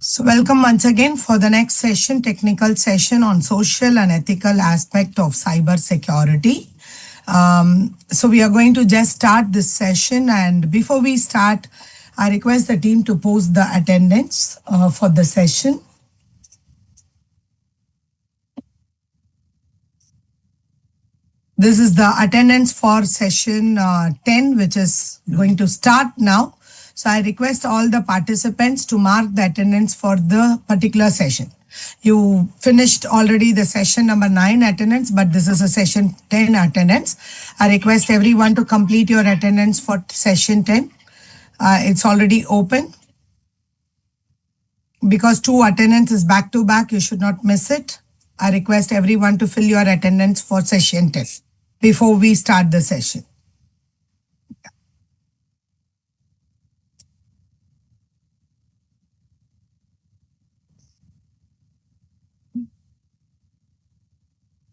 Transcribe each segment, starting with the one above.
So welcome once again for the next session, technical session on social and ethical aspect of cyber security. So we are going to just start this session, and before we start, I request the team to post the attendance for the session. This is the attendance for session 10, which is going to start now. So I request all the participants to mark the attendance for the particular session. You finished already the session number 9 attendance, but this is a session 10 attendance. I request everyone to complete your attendance for session 10. It's already open. Because 2 attendance is back to back, you should not miss it. I request everyone to fill your attendance for session 10 before we start the session.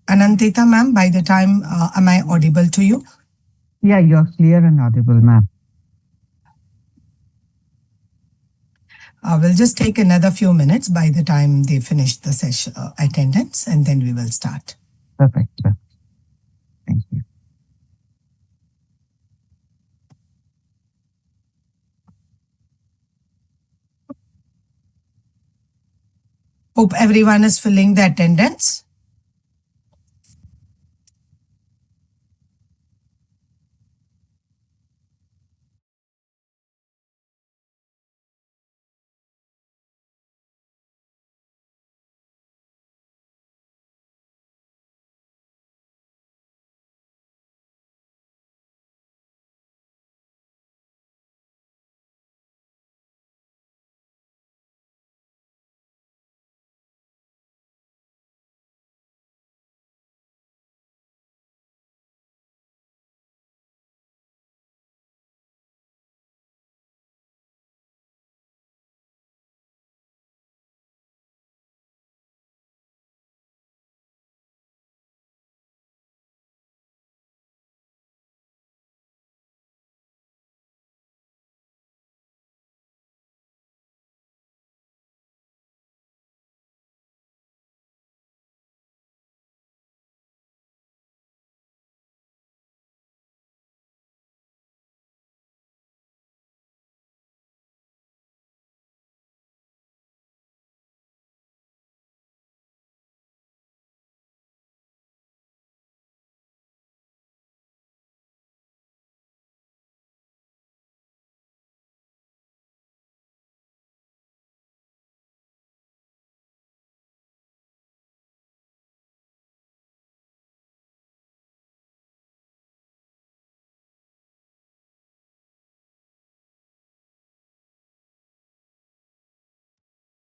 Anantita ma'am, by the time, am I audible to you? Yeah, you're clear and audible, ma'am. We'll just take another few minutes by the time they finish the session attendance, and then we will start. Perfect, sir. Thank you. Hope everyone is filling the attendance.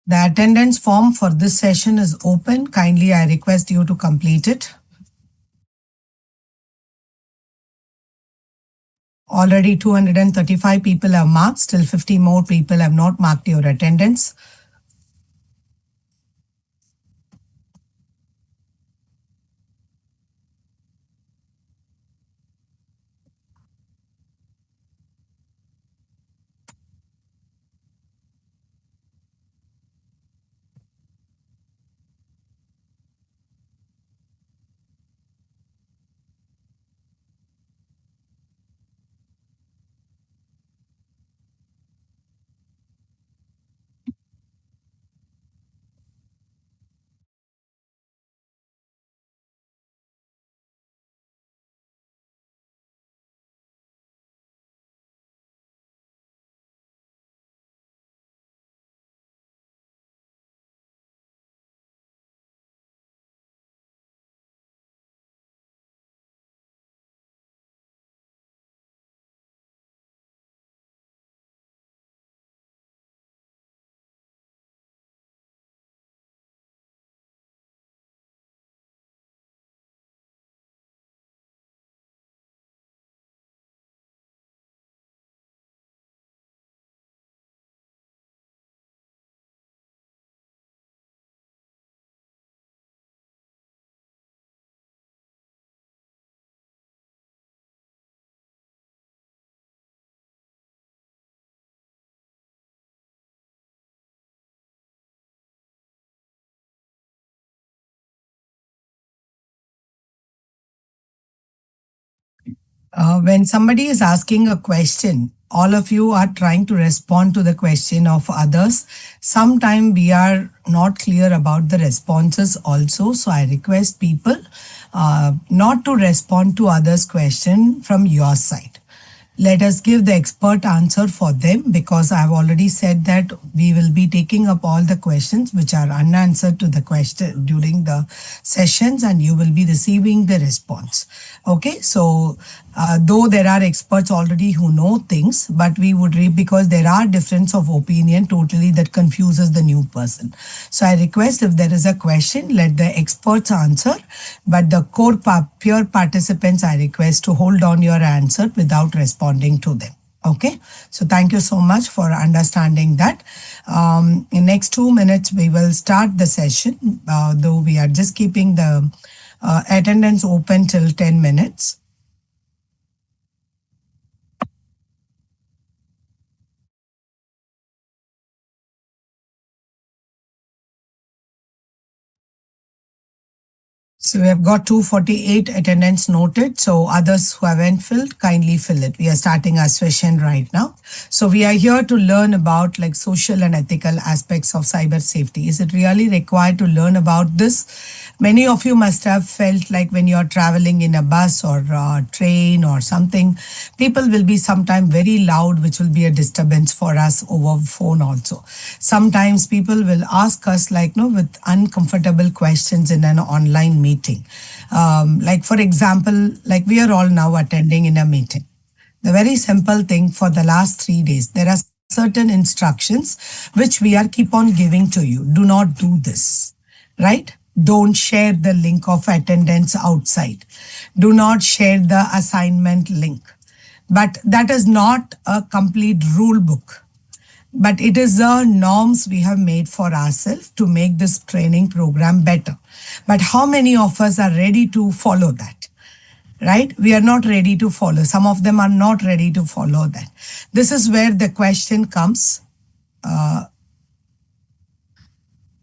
The attendance form for this session is open. Kindly, I request you to complete it. Already 235 people have marked. Still 50 more people have not marked your attendance. When somebody is asking a question, all of you are trying to respond to the question of others. Sometimes we are not clear about the responses also. So I request people not to respond to others' question from your side. Let us give the expert answer for them, because I have already said that we will be taking up all the questions which are unanswered to the question during the sessions, and you will be receiving the response. Okay, so though there are experts already who know things, but we would read, because there are difference of opinion totally that confuses the new person. So I request, if there is a question, let the experts answer, but the pure participants, I request to hold on your answer without responding to them. Okay, so thank you so much for understanding that. In next 2 minutes, we will start the session, though we are just keeping the attendance open till 10 minutes. So we have got 248 attendance noted. So others who haven't filled, kindly fill it. We are starting our session right now. So we are here to learn about like social and ethical aspects of cyber safety. Is it really required to learn about this? Many of you must have felt like when you're traveling in a bus or a train or something, people will be sometimes very loud, which will be a disturbance for us over phone also. Sometimes people will ask us like, no, with uncomfortable questions in an online meeting. Like for example, like we are all now attending in a meeting. The very simple thing, for the last 3 days, there are certain instructions which we are keep on giving to you. Do not do this, right? Don't share the link of attendance outside. Do not share the assignment link. But that is not a complete rule book, but it is the norms we have made for ourselves to make this training program better. But how many of us are ready to follow that? Right? We are not ready to follow. Some of them are not ready to follow that. This is where the question comes.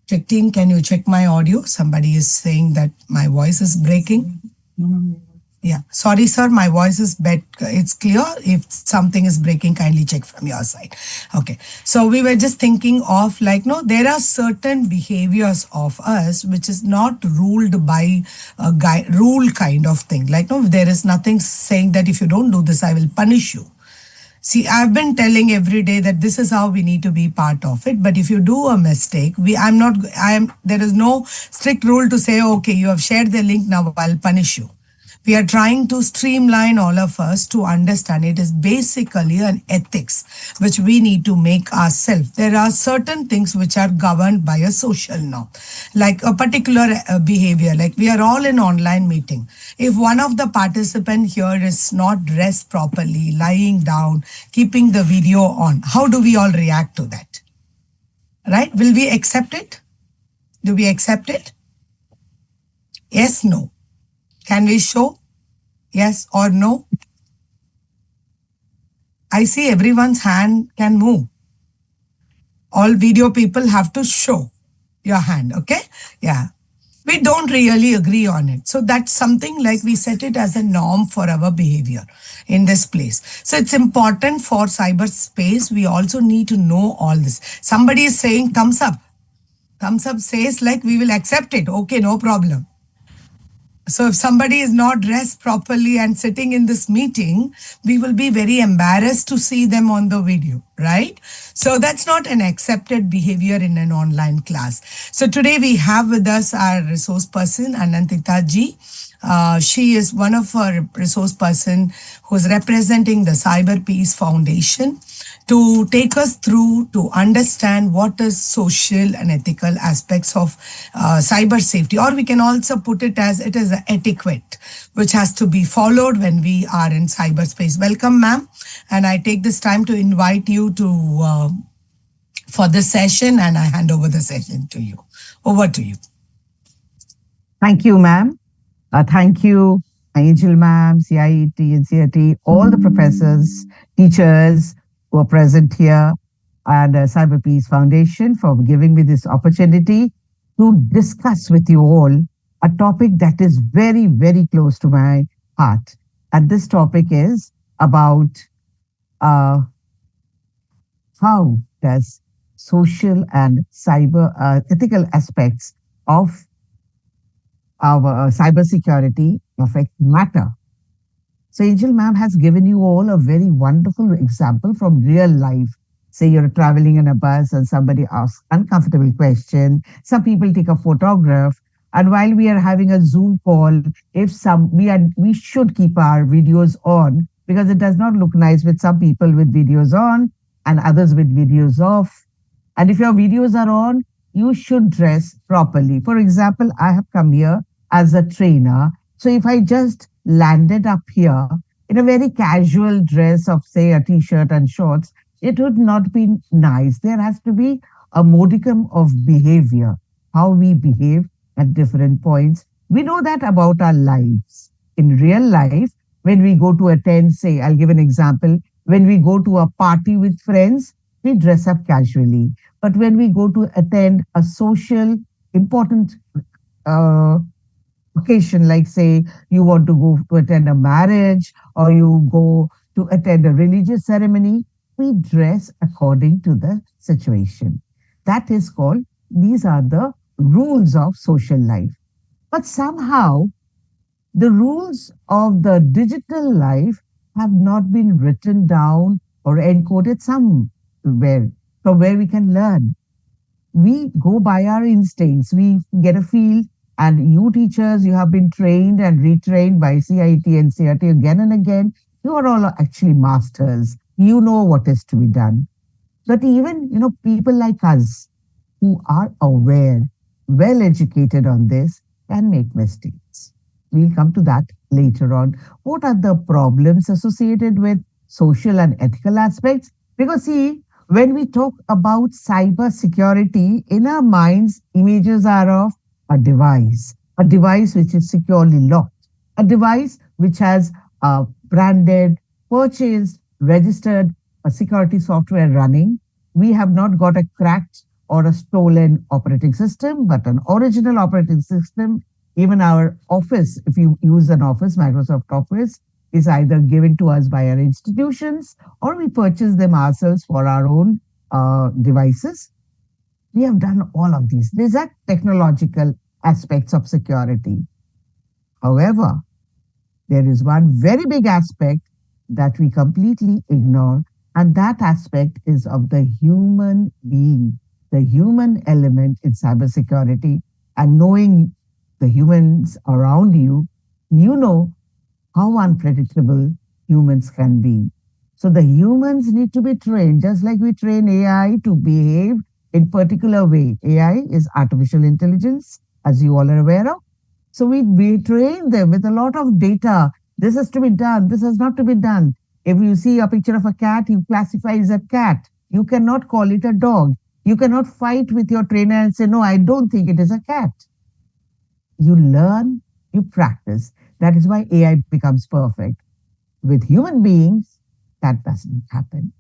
Check team, can you check my audio? Somebody is saying that my voice is breaking. Yeah, sorry, sir. My voice is it's clear. If something is breaking, kindly check from your side. Okay. So we were just thinking of like, no, there are certain behaviors of us which is not ruled by a rule kind of thing. Like, no, there is nothing saying that if you don't do this, I will punish you. See, I've been telling every day that this is how we need to be part of it. But if you do a mistake, there is no strict rule to say, okay, you have shared the link, now I'll punish you. We are trying to streamline all of us to understand it is basically an ethics which we need to make ourselves. There are certain things which are governed by a social norm, like a particular behavior. Like we are all in online meeting. If one of the participant here is not dressed properly, lying down, keeping the video on, how do we all react to that? Right? Will we accept it? Do we accept it? Yes, no. Can we show? Yes or no? I see everyone's hand can move. All video people have to show your hand, okay? Yeah. We don't really agree on it. So that's something like we set it as a norm for our behavior in this place. So it's important for cyberspace. We also need to know all this. Somebody is saying thumbs up. Thumbs up says like we will accept it. Okay, no problem. So if somebody is not dressed properly and sitting in this meeting, we will be very embarrassed to see them on the video, right? So that's not an accepted behavior in an online class. So today we have with us our resource person, Anantita ji. She is one of our resource person who is representing the Cyber Peace Foundation to take us through to understand what is social and ethical aspects of cyber safety, or we can also put it as it is an etiquette which has to be followed when we are in cyberspace. Welcome, ma'am, and I take this time to invite you to for this session, and I hand over the session to you. Over to you. Thank you, ma'am. Thank you, Angel ma'am, CIET, NCRT, all the professors, teachers who are present here, and Cyber Peace Foundation for giving me this opportunity to discuss with you all a topic that is very, very close to my heart. And this topic is about uh, how does social and cyber ethical aspects of our cybersecurity affect matter. So Angel ma'am has given you all a very wonderful example from real life. Say you're traveling in a bus and somebody asks uncomfortable question. Some people take a photograph, and while we are having a Zoom call, if some we should keep our videos on because it does not look nice with some people with videos on and others with videos off. And if your videos are on, you should dress properly. For example, I have come here as a trainer. So if I just landed up here in a very casual dress of, say, a t shirt and shorts, it would not be nice. There has to be a modicum of behavior, how we behave at different points. We know that about our lives. In real life, when we go to attend, say, I'll give an example, when we go to a party with friends, we dress up casually. But when we go to attend a social, important uh, occasion, like say you want to go to attend a marriage or you go to attend a religious ceremony, we dress according to the situation. That is called, these are the rules of social life. But somehow, the rules of the digital life have not been written down or encoded somewhere from where we can learn. We go by our instincts. We get a feel, and you teachers, you have been trained and retrained by CIT and CRT again and again. You are all actually masters. You know what is to be done. But even, people like us who are aware, well educated on this, can make mistakes. We'll come to that later on. What are the problems associated with social and ethical aspects? Because, see, when we talk about cyber security, in our minds, images are of a device which is securely locked, a device which has branded, purchased, registered a security software running. We have not got a cracked or a stolen operating system, but an original operating system. Even our office, if you use an office, Microsoft Office, is either given to us by our institutions or we purchase them ourselves for our own devices. We have done all of these. These are technological aspects of security. However, there is one very big aspect that we completely ignore, and that aspect is of the human being, the human element in cybersecurity. And knowing the humans around you, you know how unpredictable humans can be. So the humans need to be trained, just like we train AI to behave in particular way. AI is artificial intelligence, as you all are aware of. So we train them with a lot of data. This has to be done. This has not to be done. If you see a picture of a cat, you classify as a cat. You cannot call it a dog. You cannot fight with your trainer and say, no, I don't think it is a cat. You learn, you practice. That is why AI becomes perfect. With human beings, that doesn't happen.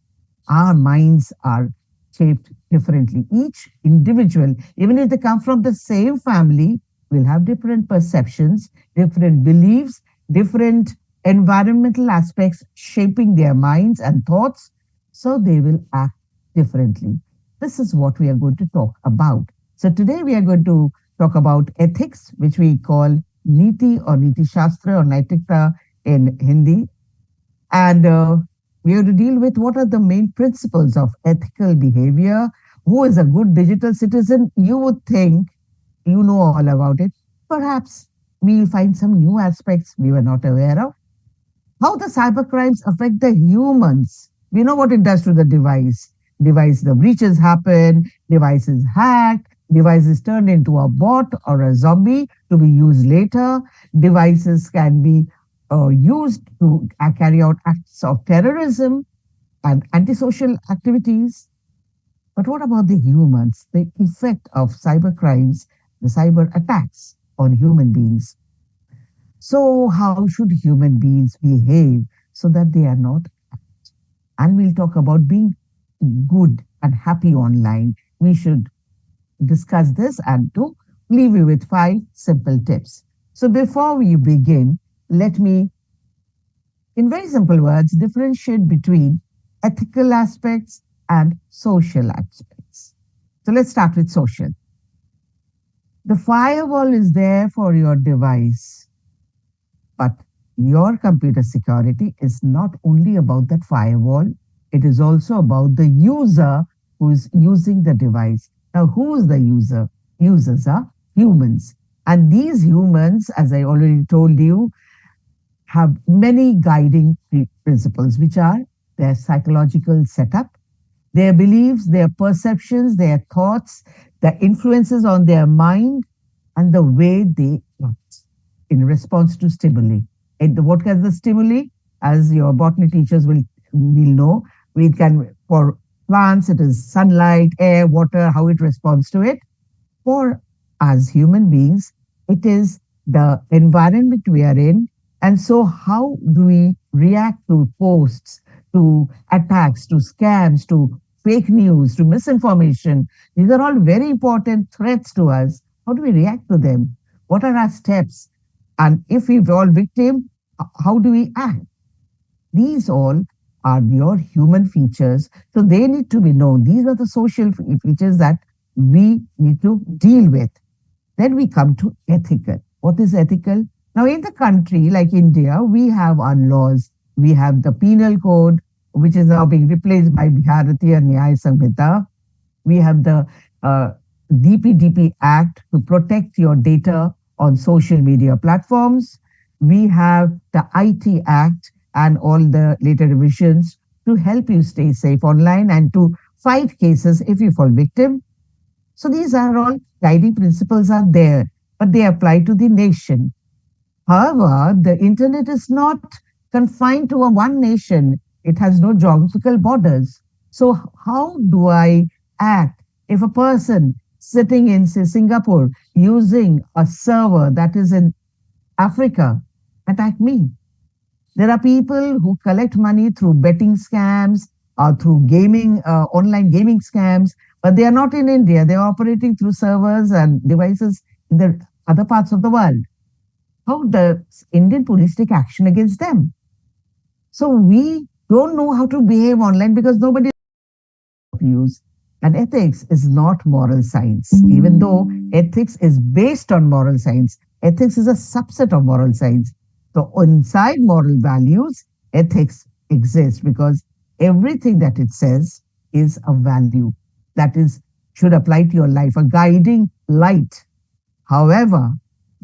Our minds are shaped differently. Each individual, even if they come from the same family, will have different perceptions, different beliefs, different environmental aspects shaping their minds and thoughts, so they will act differently. This is what we are going to talk about. So today we are going to talk about ethics, which we call Niti or Niti Shastra or Naitikta in Hindi. And we have to deal with what are the main principles of ethical behavior. Who is a good digital citizen? You would think you know all about it. Perhaps we'll find some new aspects we were not aware of. How the cybercrimes affect the humans. We know what it does to the device. Device, the breaches happen, device is hacked, device is turned into a bot or a zombie to be used later. Devices can be used to carry out acts of terrorism and antisocial activities. But what about the humans, the effect of cyber crimes, the cyber attacks on human beings? So, how should human beings behave so that they are not? And we'll talk about being good and happy online. We should discuss this and to leave you with 5 simple tips. So, before we begin, let me in very simple words, differentiate between ethical aspects and social aspects. So let's start with social. The firewall is there for your device, but your computer security is not only about that firewall, it is also about the user who is using the device. Now, who is the user? Users are humans. And these humans, as I already told you, have many guiding principles, which are their psychological setup, their beliefs, their perceptions, their thoughts, the influences on their mind, and the way they act in response to stimuli. And what kinds of stimuli? As your botany teachers will know, we can, for plants, it is sunlight, air, water, how it responds to it. For us human beings, it is the environment we are in. And so, how do we react to posts, to attacks, to scams, to fake news, to misinformation? These are all very important threats to us. How do we react to them? What are our steps? And if we fall victim, how do we act? These all are your human features. So they need to be known. These are the social features that we need to deal with. Then we come to ethical. What is ethical? Now, in the country like India, we have our laws. We have the penal code, which is now being replaced by Bharatiya Nyaya Samhita. We have the DPDP Act to protect your data on social media platforms. We have the IT Act and all the later revisions to help you stay safe online and to fight cases if you fall victim. So these are all guiding principles are there, but they apply to the nation. However, the internet is not confined to a one nation. It has no geographical borders. So how do I act if a person sitting in, say, Singapore using a server that is in Africa attack me? There are people who collect money through betting scams or through gaming, online gaming scams, but they are not in India. They are operating through servers and devices in the other parts of the world. How does Indian police take action against them? So we don't know how to behave online because nobody use. And ethics is not moral science, even though ethics is based on moral science. Ethics is a subset of moral science. So inside moral values, ethics exists because everything that it says is a value that is should apply to your life, a guiding light. However,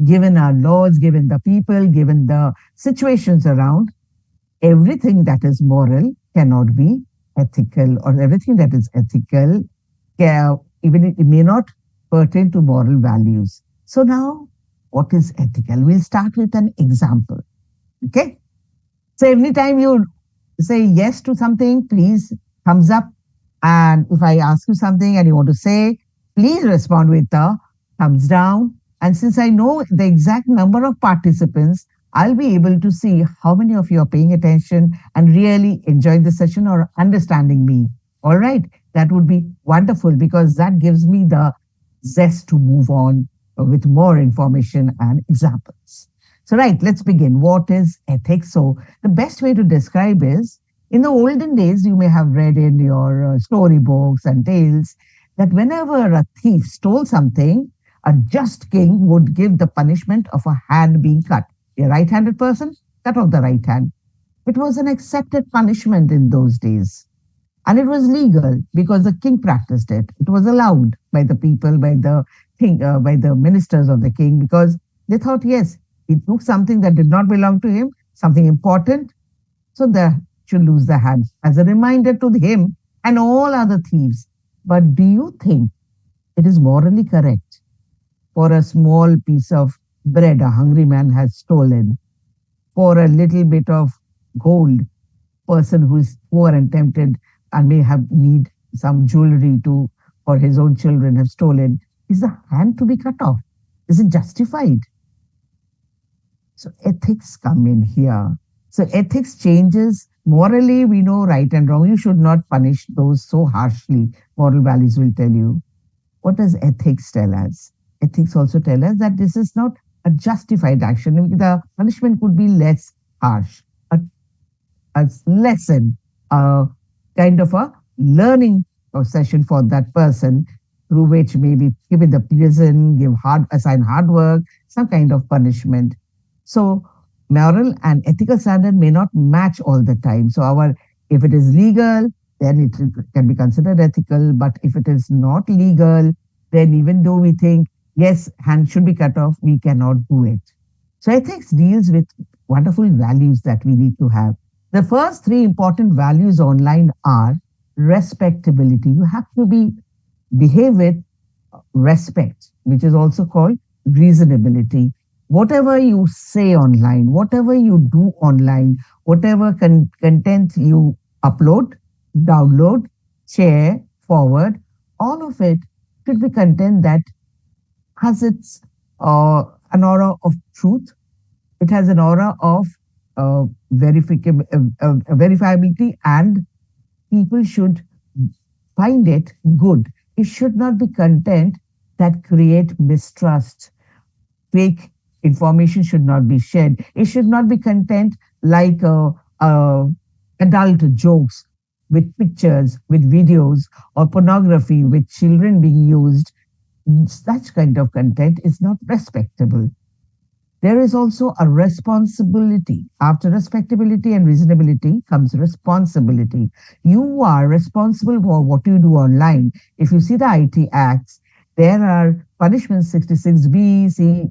given our laws, given the people, given the situations around, everything that is moral cannot be ethical, or everything that is ethical, even it may not pertain to moral values. So now, what is ethical? We'll start with an example. Okay. So every time you say yes to something, please thumbs up. And if I ask you something and you want to say, please respond with a thumbs down. And since I know the exact number of participants, I'll be able to see how many of you are paying attention and really enjoying the session or understanding me. All right. That would be wonderful because that gives me the zest to move on with more information and examples. So, right, let's begin. What is ethics? So, the best way to describe is in the olden days, you may have read in your storybooks and tales that whenever a thief stole something, a just king would give the punishment of a hand being cut. A right handed person, cut off the right hand. It was an accepted punishment in those days. And it was legal because the king practiced it. It was allowed by the people, by the king, by the ministers of the king, because they thought, yes, he took something that did not belong to him, something important, so they should lose their hands as a reminder to him and all other thieves. But do you think it is morally correct for a small piece of bread a hungry man has stolen, for a little bit of gold, person who is poor and tempted and may have need some jewelry to for his own children have stolen, is the hand to be cut off? Is it justified? So ethics come in here. So ethics changes. Morally, we know right and wrong. You should not punish those so harshly. Moral values will tell you. What does ethics tell us? Ethics also tell us that this is not a justified action. The punishment could be less harsh. A a lesson, a kind of a learning session for that person, through which maybe give it the prison, assign hard work, some kind of punishment. So moral and ethical standard may not match all the time. So if it is legal, then it can be considered ethical. But if it is not legal, then even though we think, yes, hand should be cut off, we cannot do it. So ethics deals with wonderful values that we need to have. The first three important values online are respectability. You have to behave with respect, which is also called reasonability. Whatever you say online, whatever you do online, whatever content you upload, download, share, forward, all of it should be content that has an aura of truth. It has an aura of verifiability, and people should find it good. It should not be content that create mistrust. Fake information should not be shared. It should not be content like adult jokes with pictures, with videos, or pornography with children being used. Such kind of content is not respectable. There is also a responsibility. After respectability and reasonability comes responsibility. You are responsible for what you do online. If you see the IT acts, there are punishments 66B, C,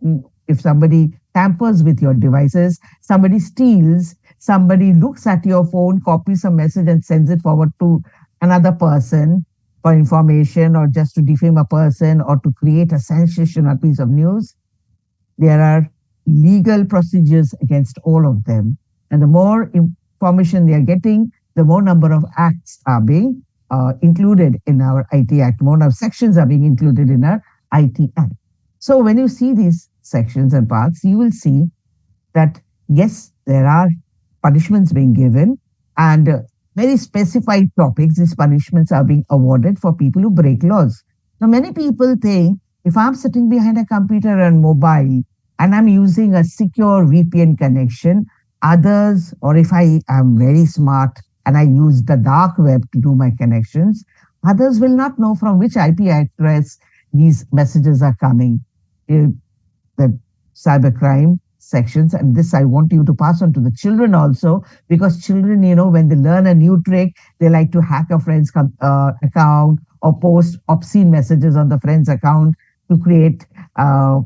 if somebody tampers with your devices, somebody steals, somebody looks at your phone, copies a message and sends it forward to another person for information, or just to defame a person or to create a sensational piece of news, there are legal procedures against all of them. And the more information they are getting, the more number of acts are being included in our IT Act, more of sections are being included in our IT Act. So when you see these sections and parts, you will see that yes, there are punishments being given, and very specified topics, these punishments are being awarded for people who break laws. Now, many people think if I'm sitting behind a computer and mobile and I'm using a secure VPN connection, others, or if I am very smart and I use the dark web to do my connections, others will not know from which IP address these messages are coming. The cybercrime sections, and this I want you to pass on to the children also, because children, when they learn a new trick, they like to hack a friend's account or post obscene messages on the friend's account to create, a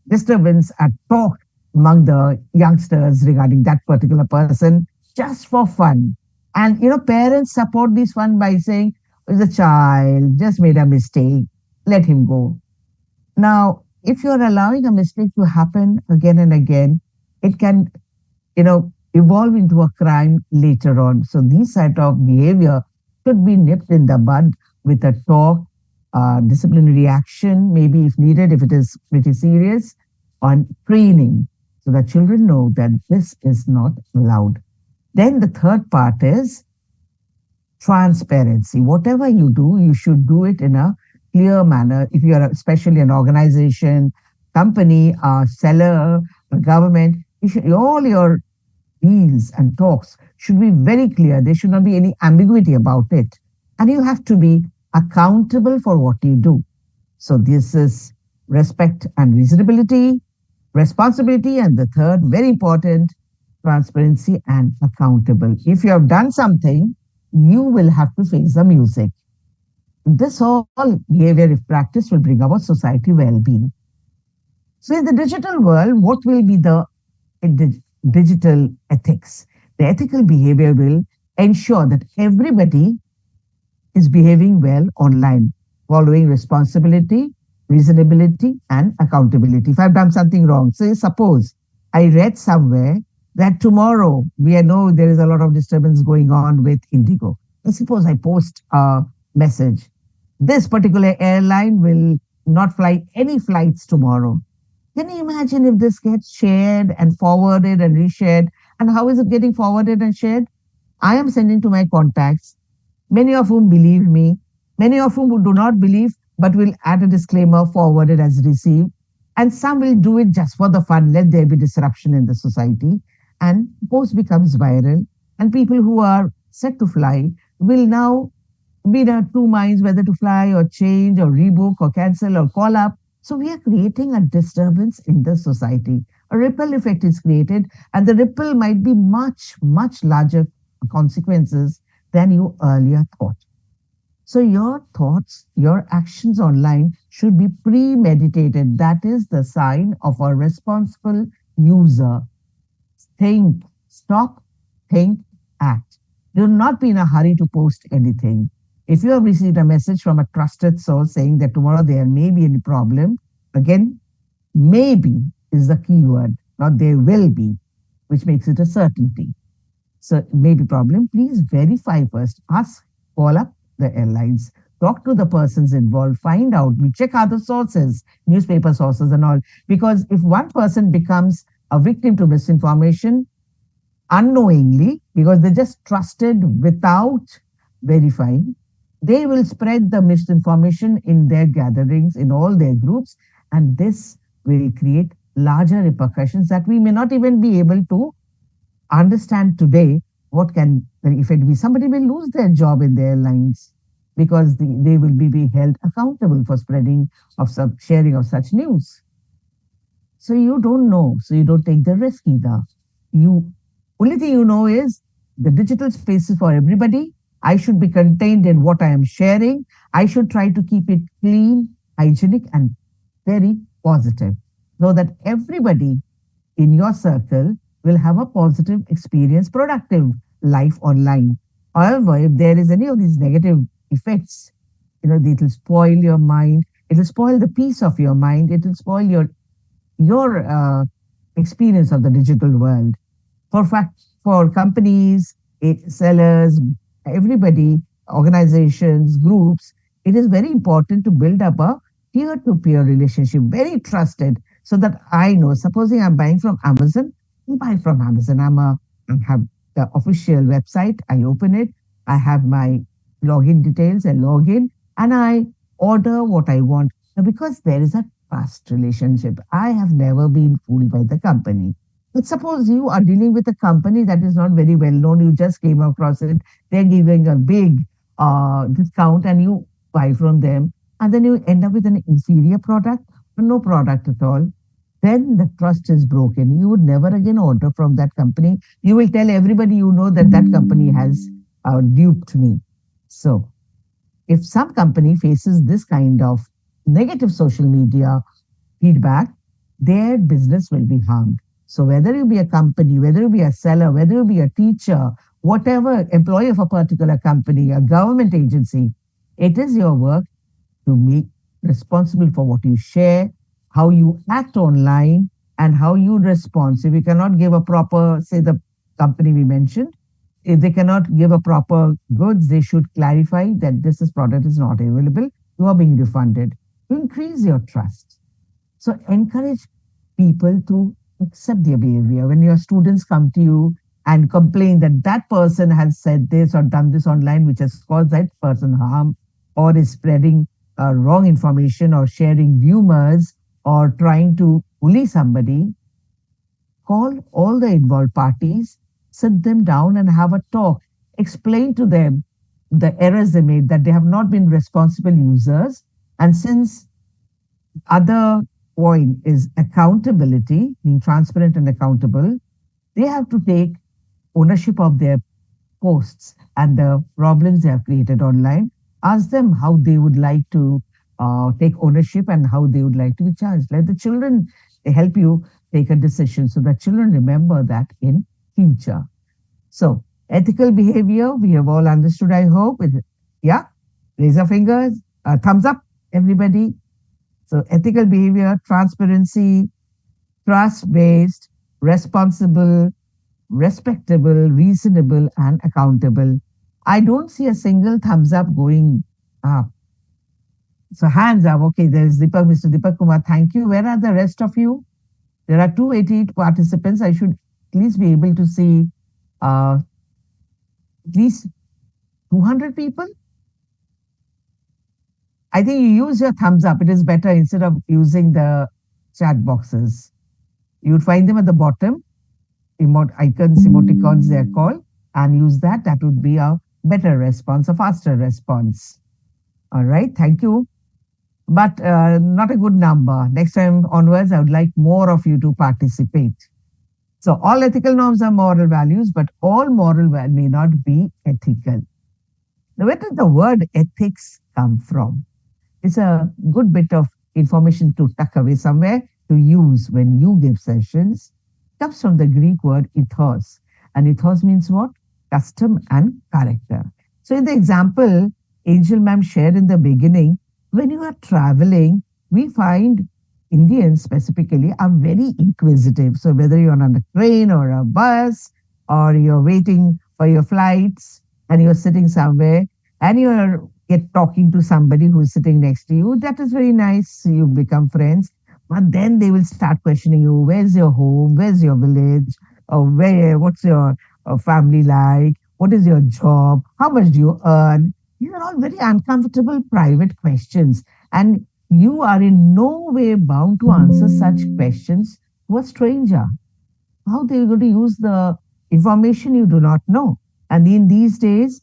disturbance and talk among the youngsters regarding that particular person, just for fun. And parents support this fun by saying, "It's a child, just made a mistake, let him go." Now, if you're allowing a mistake to happen again and again, it can, evolve into a crime later on. So these sort of behavior should be nipped in the bud with a talk, disciplinary action, maybe if needed, if it is pretty serious, on training, so that children know that this is not allowed. Then the third part is transparency. Whatever you do, you should do it in a clear manner. If you are especially an organization, company, a seller, a government, all your deals and talks should be very clear. There should not be any ambiguity about it. And you have to be accountable for what you do. So this is respect and reasonability, responsibility, and the third, very important, transparency and accountable. If you have done something, you will have to face the music. This all behavior, if practiced, will bring about society well-being. So in the digital world, what will be the digital ethics? The ethical behavior will ensure that everybody is behaving well online, following responsibility, reasonability, and accountability. If I've done something wrong, say suppose I read somewhere that tomorrow we know there is a lot of disturbance going on with Indigo. And suppose I post a message, this particular airline will not fly any flights tomorrow. Can you imagine if this gets shared and forwarded and reshared? And how is it getting forwarded and shared? I am sending to my contacts, many of whom believe me, many of whom who do not believe, but will add a disclaimer, forwarded as received. And some will do it just for the fun, let there be disruption in the society. And post becomes viral. And people who are set to fly will now be in two minds whether to fly or change or rebook or cancel or call up. So we are creating a disturbance in the society. A ripple effect is created, and the ripple might be much, much larger consequences than you earlier thought. So your thoughts, your actions online should be premeditated. That is the sign of a responsible user. Think, stop, think, act. Do not be in a hurry to post anything. If you have received a message from a trusted source saying that tomorrow there may be any problem, again, maybe is the key word, not there will be, which makes it a certainty. So maybe problem, please verify first. Ask, call up the airlines, talk to the persons involved, find out, we check other sources, newspaper sources and all. Because if one person becomes a victim to misinformation, unknowingly, because they just trusted without verifying, they will spread the misinformation in their gatherings, in all their groups, and this will create larger repercussions that we may not even be able to understand today. What can the effect be? Somebody will lose their job in the airlines because they will be held accountable for spreading of some sharing of such news. So you don't know. So you don't take the risk either. You only thing you know is the digital space is for everybody. I should be contained in what I am sharing. I should try to keep it clean, hygienic, and very positive, so that everybody in your circle will have a positive experience, productive life online. However, if there is any of these negative effects, it will spoil your mind. It will spoil the peace of your mind. It will spoil your experience of the digital world. For companies, sellers, everybody, organizations, groups, it is very important to build up a peer-to-peer relationship, very trusted, so that I know. Supposing I'm buying from Amazon, I buy from Amazon. I have the official website. I open it. I have my login details. I log in and I order what I want. Now, because there is a trust relationship, I have never been fooled by the company. But suppose you are dealing with a company that is not very well known, you just came across it, they're giving a big discount and you buy from them, and then you end up with an inferior product or no product at all, then the trust is broken. You would never again order from that company. You will tell everybody you know that that company has duped me. So, if some company faces this kind of negative social media feedback, their business will be harmed. So whether you be a company, whether you be a seller, whether you be a teacher, whatever employee of a particular company, a government agency, it is your work to be responsible for what you share, how you act online, and how you respond. So if you cannot give a proper, say the company we mentioned, if they cannot give a proper goods, they should clarify that product is not available. You are being refunded. To increase your trust. So encourage people to accept their behavior. When your students come to you and complain that that person has said this or done this online, which has caused that person harm, or is spreading wrong information or sharing rumors or trying to bully somebody, call all the involved parties, sit them down and have a talk. Explain to them the errors they made, that they have not been responsible users. And since other point is accountability, being transparent and accountable, they have to take ownership of their posts and the problems they have created online. Ask them how they would like to take ownership and how they would like to be charged. Let the children help you take a decision so that children remember that in future. So ethical behavior, we have all understood, I hope. Yeah, raise your fingers, thumbs up, everybody. So ethical behavior, transparency, trust-based, responsible, respectable, reasonable, and accountable. I don't see a single thumbs up going up. So hands up. Okay, there's Deepak, Mr. Deepak Kumar. Thank you. Where are the rest of you? There are 288 participants. I should at least be able to see at least 200 people. I think you use your thumbs up. It is better instead of using the chat boxes. You would find them at the bottom, icons, emoticons, they are called. and use that. That would be a better response, a faster response. All right, thank you. But not a good number. Next time onwards, I would like more of you to participate. So all ethical norms are moral values, but all moral may not be ethical. Now, where does the word ethics come from? It's a good bit of information to tuck away somewhere to use when you give sessions. It comes from the Greek word ethos. And ethos means what? Custom and character. So in the example Angel ma'am shared in the beginning, when you are traveling, we find Indians specifically are very inquisitive. So whether you're on a train or a bus or you're waiting for your flights and you're sitting somewhere and you're get talking to somebody who's sitting next to you, that is very nice. You become friends. But then they will start questioning you, where's your home? Where's your village? Or what's your family like? What is your job? How much do you earn? These are all very uncomfortable private questions. And you are in no way bound to answer such questions to a stranger. How they are going to use the information you do not know? And in these days,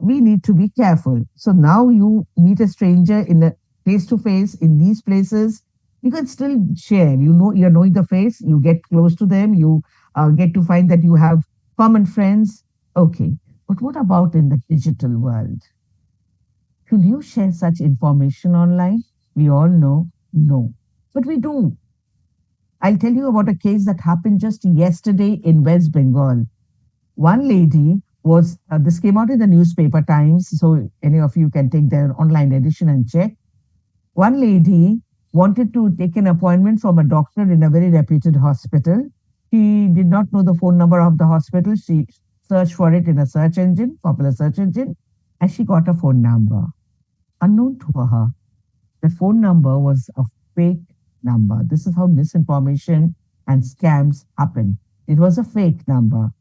we need to be careful. So now you meet a stranger in a face to face in these places, you can still share. You know, you're knowing the face, you get close to them, you get to find that you have common friends. Okay. But what about in the digital world? Should you share such information online? We all know no. But we do. I'll tell you about a case that happened just yesterday in West Bengal. One lady was, this came out in the newspaper Times, so any of you can take their online edition and check. One lady wanted to take an appointment from a doctor in a very reputed hospital. She did not know the phone number of the hospital. She searched for it in a search engine, popular search engine, and she got a phone number. Unknown to her, the phone number was a fake number. This is how misinformation and scams happen. It was a fake number.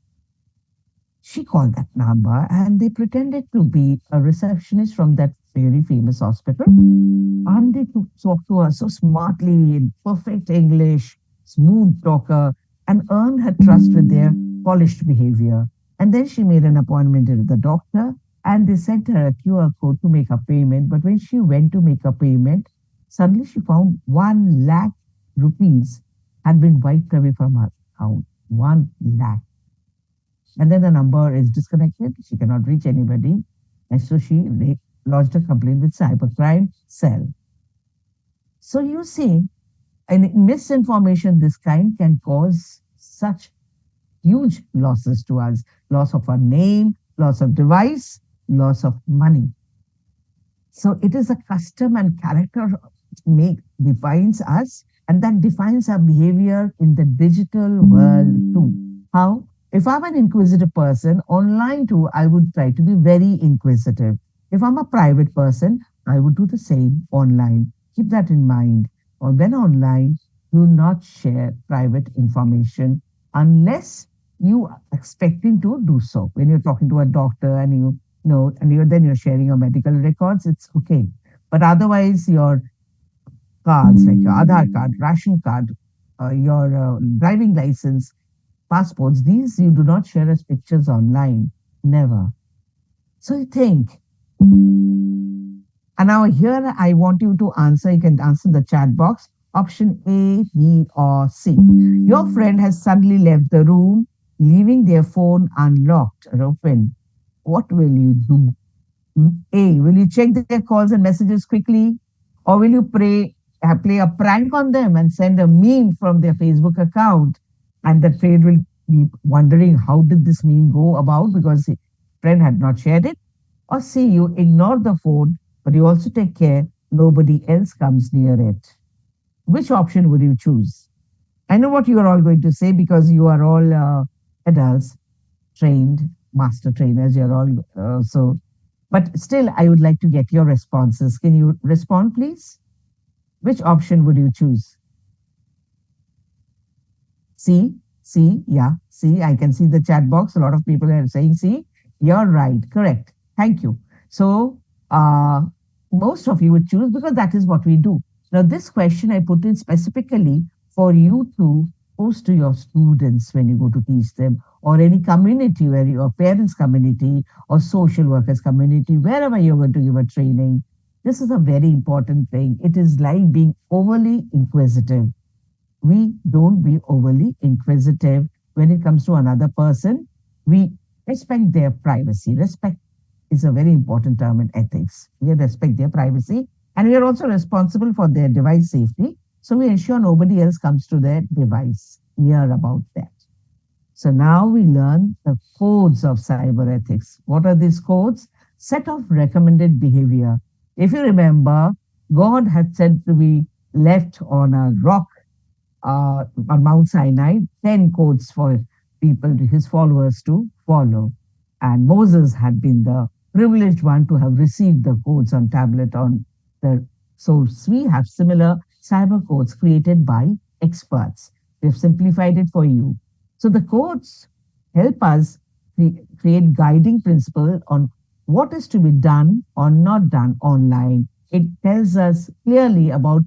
She called that number and they pretended to be a receptionist from that very famous hospital. And they talked to her so smartly in perfect English, smooth talker, and earned her trust with their polished behavior. And then she made an appointment with the doctor and they sent her a QR code to make a payment. But when she went to make a payment, suddenly she found 1 lakh rupees had been wiped away from her account. 1 lakh. And then the number is disconnected. She cannot reach anybody. And so she lodged a complaint with cybercrime cell. So you see, and misinformation this kind can cause such huge losses to us. Loss of our name, loss of device, loss of money. So it is a custom and character defines us, and that defines our behavior in the digital world too. How? If I'm an inquisitive person, online too, I would try to be very inquisitive. If I'm a private person, I would do the same online. Keep that in mind. Or when online, do not share private information unless you are expecting to do so. When you're talking to a doctor and you know, and then you're sharing your medical records, it's okay. But otherwise, your cards like your Aadhaar card, ration card, your driving license, passports, these you do not share as pictures online. Never. So you think. And now here I want you to answer. You can answer the chat box. Option A, B, or C. Your friend has suddenly left the room, leaving their phone unlocked or open. What will you do? A, will you check their calls and messages quickly? Or will you play a prank on them and send a meme from their Facebook account? And the friend will be wondering how did this meme go about because the friend had not shared it. Or C, you ignore the phone, but you also take care nobody else comes near it. Which option would you choose? I know what you are all going to say because you are all adults, trained, master trainers, you're all but still, I would like to get your responses. Can you respond, please? Which option would you choose? C, C, yeah, C. I can see the chat box. A lot of people are saying C. You're right, correct. Thank you. So, most of you would choose because that is what we do. Now, this question I put in specifically for you to pose to your students when you go to teach them. or any community where your parents' community or social workers' community, wherever you're going to give a training. This is a very important thing. It is like being overly inquisitive. We don't be overly inquisitive when it comes to another person. We respect their privacy. Respect is a very important term in ethics. We respect their privacy and we are also responsible for their device safety. So we ensure nobody else comes to their device near about that. So now we learn the codes of cyber ethics. What are these codes? Set of recommended behavior. If you remember, God had said to be left on a rock on Mount Sinai, 10 codes for people, his followers to follow. And Moses had been the privileged one to have received the codes on tablet on the. So we have similar cyber codes created by experts. We've simplified it for you. So the codes help us create guiding principle on what is to be done or not done online. It tells us clearly about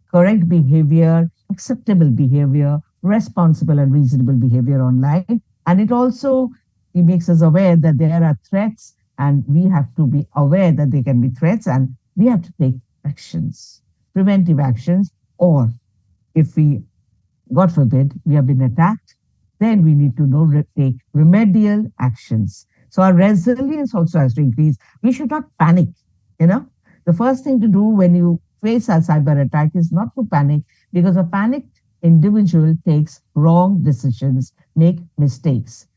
correct behavior, acceptable behavior, responsible and reasonable behavior online. And it also it makes us aware that there are threats and we have to be aware that there can be threats and we have to take actions, preventive actions, or if we, God forbid, we have been attacked, then we need to know take remedial actions. So our resilience also has to increase. We should not panic. You know, the first thing to do when you face a cyber attack is not to panic because a panicked individual takes wrong decisions, make mistakes.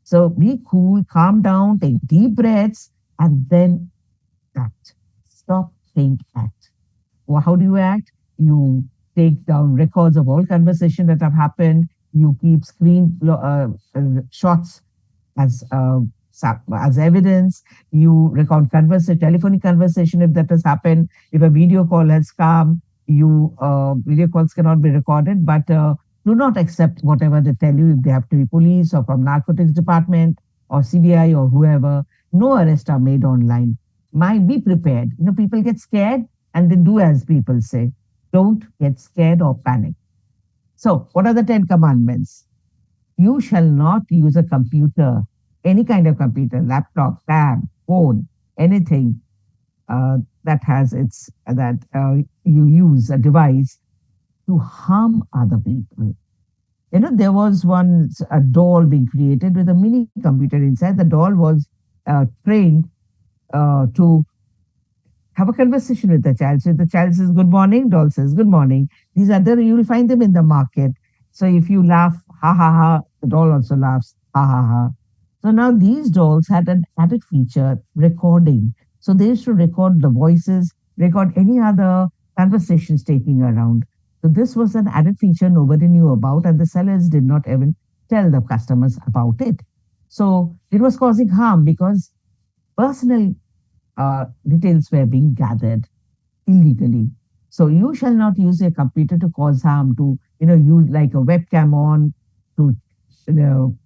So be cool, calm down, take deep breaths, and then act. Stop, think, act. Well, how do you act? You take down records of all conversation that have happened. You keep shots as as evidence. You record telephonic conversation if that has happened. If a video call has come, you video calls cannot be recorded, but do not accept whatever they tell you. If they have to be police or from narcotics department or CBI or whoever, no arrests are made online. Might be prepared. You know, people get scared and they do as people say. Don't get scared or panic. So, what are the 10 commandments? You shall not use a computer, any kind of computer, laptop, tab, phone, anything that has its that you use a device to harm other people. You know, there was once a doll being created with a mini computer inside. The doll was trained to have a conversation with the child. So if the child says good morning, doll says good morning. These are there, you will find them in the market. So if you laugh, ha ha ha, the doll also laughs, ha ha ha. So now these dolls had an added feature, recording. So they used to record the voices, record any other conversations taking around. So this was an added feature nobody knew about, and the sellers did not even tell the customers about it. So it was causing harm because personal details were being gathered illegally. So you shall not use a computer to cause harm, to use like a webcam on to you know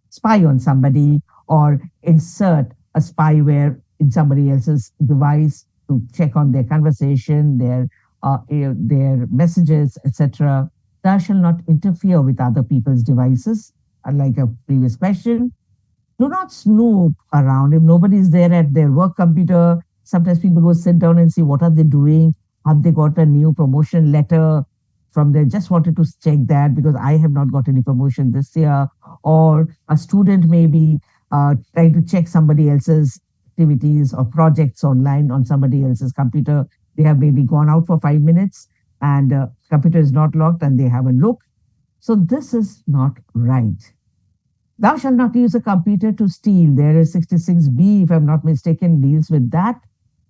spy on somebody or insert a spyware in somebody else's device to check on their conversation, their messages, etc. Thou shall not interfere with other people's devices. Like a previous question, do not snoop around if nobody is there at their work computer. Sometimes people go sit down and see what are they doing. Have they got a new promotion letter from there? Just wanted to check that because I have not got any promotion this year. Or a student may be trying to check somebody else's activities or projects online on somebody else's computer. They have maybe gone out for 5 minutes and computer is not locked and they have a look. So this is not right. Thou shalt not use a computer to steal. There is 66B, if I'm not mistaken, deals with that.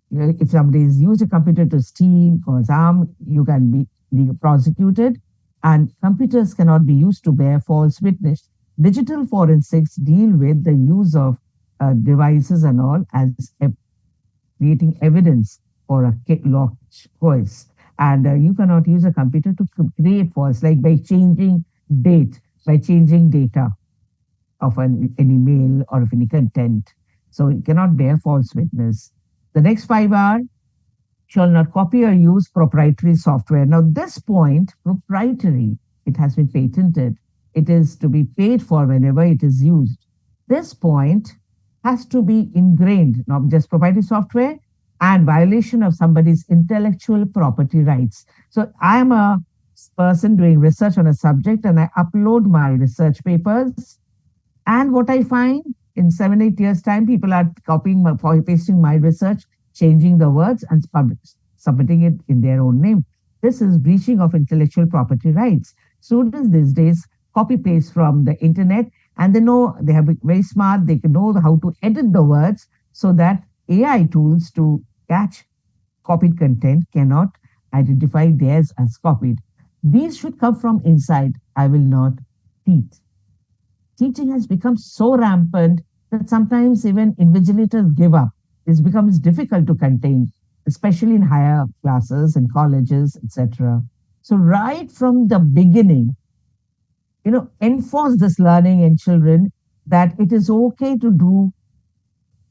If somebody has used a computer to steal, cause harm, you can be prosecuted. And computers cannot be used to bear false witness. Digital forensics deal with the use of devices and all as creating evidence for a locked voice. And you cannot use a computer to create false, like by changing date, by changing data of any mail or of any content. So it cannot bear false witness. The next 5 are shall not copy or use proprietary software. Now, this point, proprietary, it has been patented. It is to be paid for whenever it is used. This point has to be ingrained, not just proprietary software and violation of somebody's intellectual property rights. So I am a person doing research on a subject and I upload my research papers. And what I find in 7, 8 years' time, people are copying, pasting my research, changing the words and submitting it in their own name. This is breaching of intellectual property rights. Students these days copy paste from the internet and they know they have been very smart. They can know how to edit the words so that AI tools to catch copied content cannot identify theirs as copied. These should come from inside. I will not teach. Teaching has become so rampant that sometimes even invigilators give up. This becomes difficult to contain, especially in higher classes and colleges, etc. So right from the beginning, enforce this learning in children that it is okay to do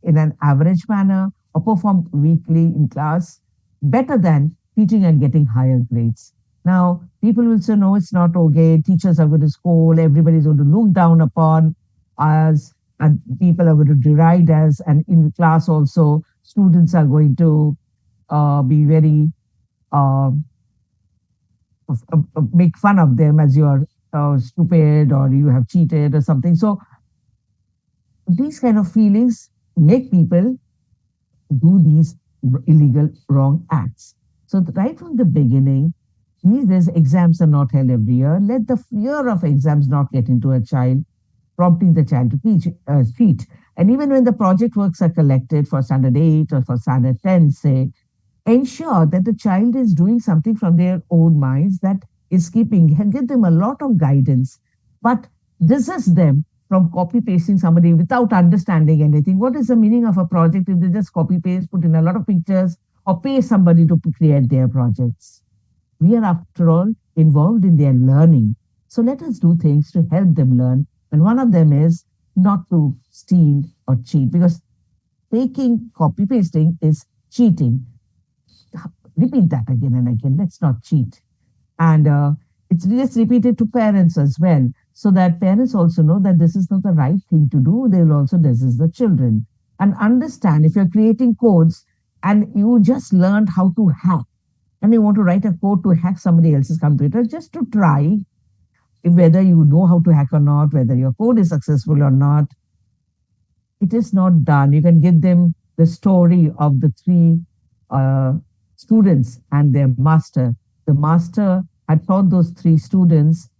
in an average manner or perform weekly in class better than teaching and getting higher grades. Now, people will say, no, it's not okay. Teachers are going to scold. Everybody's going to look down upon us, and people are going to deride us. And in class also, students are going to be very uh, make fun of them as you're stupid or you have cheated or something. So these kind of feelings make people do these illegal wrong acts. So right from the beginning, these exams are not held every year. Let the fear of exams not get into a child, prompting the child to cheat. And even when the project works are collected for standard 8 or for standard 10, say, ensure that the child is doing something from their own minds that is keeping, give them a lot of guidance, but desist them from copy pasting somebody without understanding anything. What is the meaning of a project if they just copy paste, put in a lot of pictures, or pay somebody to create their projects? We are, after all, involved in their learning. So let us do things to help them learn. And one of them is not to steal or cheat, because taking copy pasting is cheating. Repeat that again and again. Let's not cheat. And it's just repeated to parents as well, so that parents also know that this is not the right thing to do. They will also desist the children. And understand, if you're creating codes and you just learned how to hack, and you want to write a code to hack somebody else's computer, just to try whether you know how to hack or not, whether your code is successful or not, it is not done. You can give them the story of the three uh, students and their master. The master had taught those three students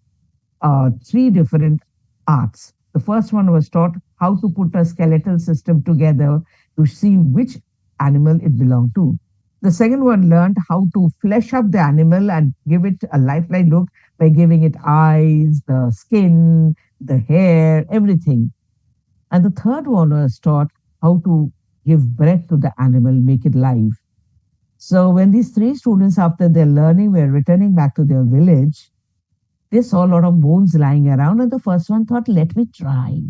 three different arts. The first one was taught how to put a skeletal system together to see which animal it belonged to. The second one learned how to flesh up the animal and give it a lifelike look by giving it eyes, the skin, the hair, everything. And the third one was taught how to give breath to the animal, make it live. So when these three students, after their learning, were returning back to their village, they saw a lot of bones lying around, and the first one thought, let me try.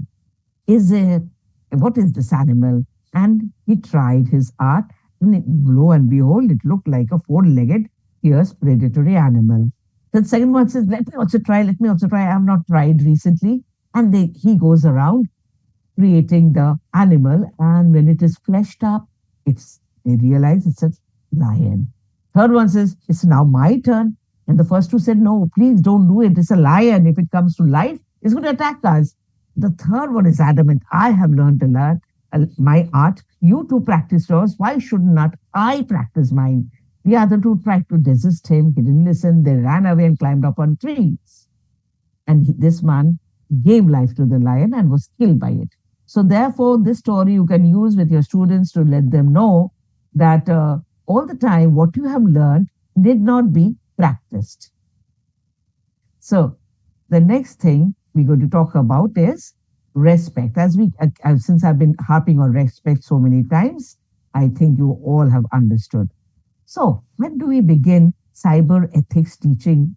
What is this animal? And he tried his art, and lo and behold, it looked like a four-legged, fierce, predatory animal. The second one says, let me also try. I have not tried recently. And he goes around creating the animal, and when it is fleshed up, they realize it's a lion. Third one says, it's now my turn. And the first two said, no, please don't do it. It's a lion. If it comes to life, it's going to attack us. The third one is adamant. I have learned a lot, my art. You two practice yours. Why should not I practice mine? The other two tried to desist him. He didn't listen. They ran away and climbed up on trees. And this man gave life to the lion and was killed by it. So therefore, this story you can use with your students to let them know that all the time what you have learned need not be practiced. So the next thing we're going to talk about is respect. Since I've been harping on respect so many times, I think you all have understood. So when do we begin cyber ethics teaching?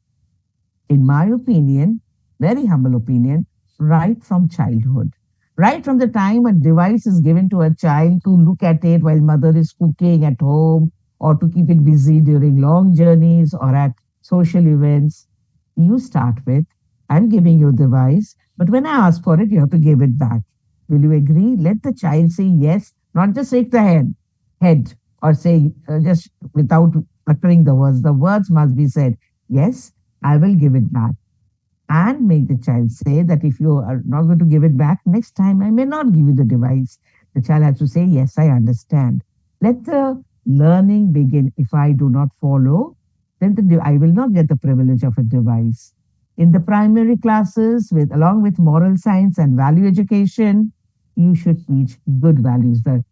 In my opinion, very humble opinion, right from childhood. Right from the time a device is given to a child to look at it while mother is cooking at home, or to keep it busy during long journeys or at social events, you start with I'm giving you the device, but when I ask for it, you have to give it back. Will you agree? Let the child say yes, not just shake the head or say just without uttering the words. The words must be said, yes, I will give it back, and make the child say that if you are not going to give it back next time, I may not give you the device. The child has to say, yes, I understand. Let the learning begin. If I do not follow, then I will not get the privilege of a device. In the primary classes, with along with moral science and value education, you should teach good values, the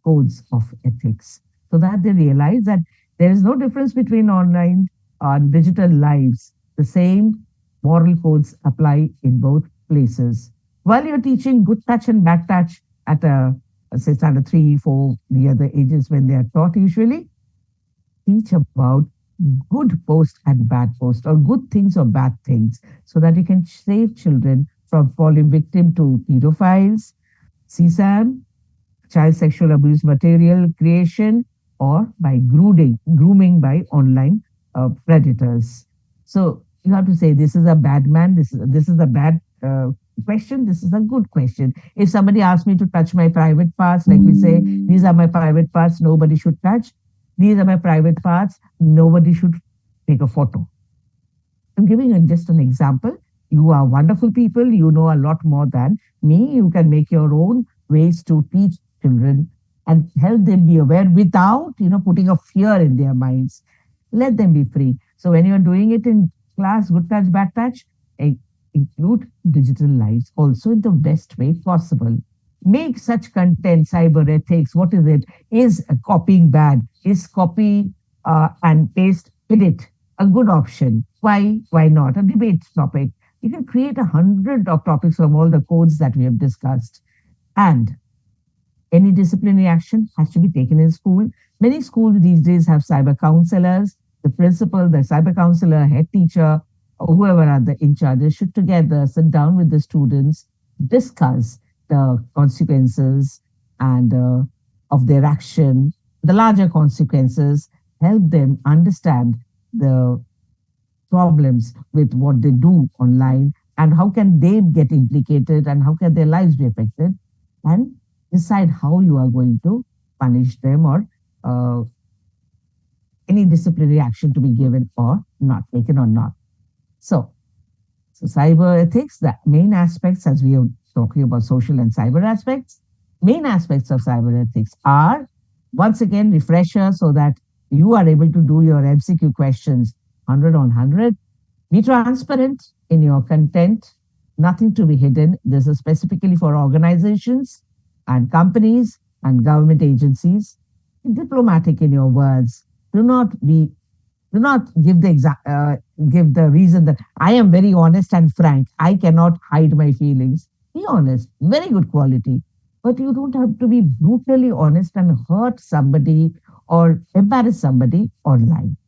codes of ethics, so that they realize that there is no difference between online and digital lives. The same moral codes apply in both places. While you're teaching good touch and bad touch at say standard three, four, the other ages when they are taught usually, teach about good post and bad post, or good things or bad things, so that you can save children from falling victim to pedophiles, CSAM, child sexual abuse material creation, or by grooming by online predators. So you have to say this is a bad man, this is a bad question, this is a good question. If somebody asks me to touch my private parts, like we say, these are my private parts, nobody should touch. These are my private parts, nobody should take a photo. I'm giving you just an example. You are wonderful people. You know a lot more than me. You can make your own ways to teach children and help them be aware without, putting a fear in their minds. Let them be free. So when you're doing it in class, good touch, bad touch, include digital lives also in the best way possible. Make such content, cyber ethics. What is it? Is copying bad? Is copy and paste edit a good option? Why? Why not? A debate topic. You can create 100 of topics from all the codes that we have discussed. And any disciplinary action has to be taken in school. Many schools these days have cyber counselors. The principal, the cyber counselor, head teacher, or whoever are the in charge, they should together sit down with the students, discuss the consequences and of their action, the larger consequences, help them understand the problems with what they do online, and how can they get implicated, and how can their lives be affected, and decide how you are going to punish them, or uh, any disciplinary action to be given or not taken or not. So, cyber ethics, the main aspects, as we are talking about social and cyber aspects, main aspects of cyber ethics are, once again, refresher so that you are able to do your MCQ questions 100 on 100. Be transparent in your content, nothing to be hidden. This is specifically for organizations and companies and government agencies. Be diplomatic in your words. Do not be do not give the reason that I am very honest and frank. I cannot hide my feelings. Be honest, very good quality. But you don't have to be brutally honest and hurt somebody or embarrass somebody online.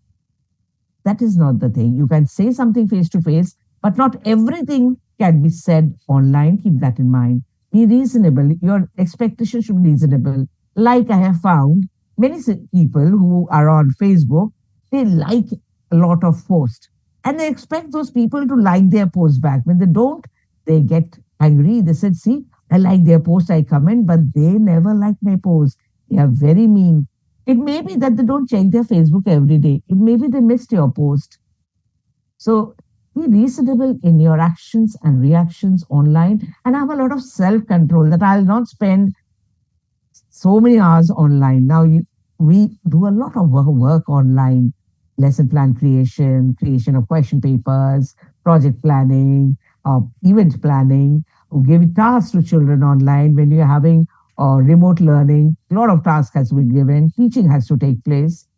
That is not the thing. You can say something face to face, but not everything can be said online. Keep that in mind. Be reasonable. Your expectation should be reasonable. Like I have found, many people who are on Facebook, they like a lot of posts, and they expect those people to like their post back. When they don't, they get angry. They said, see, I like their post, I comment, but they never like my post. They are very mean. It may be that they don't check their Facebook every day. It may be they missed your post. So be reasonable in your actions and reactions online, and have a lot of self control, that I'll not spend so many hours online. Now, we do a lot of work online: lesson plan creation, creation of question papers, project planning, event planning. We give tasks to children online when you're having remote learning. A lot of tasks has been given. Teaching has to take place.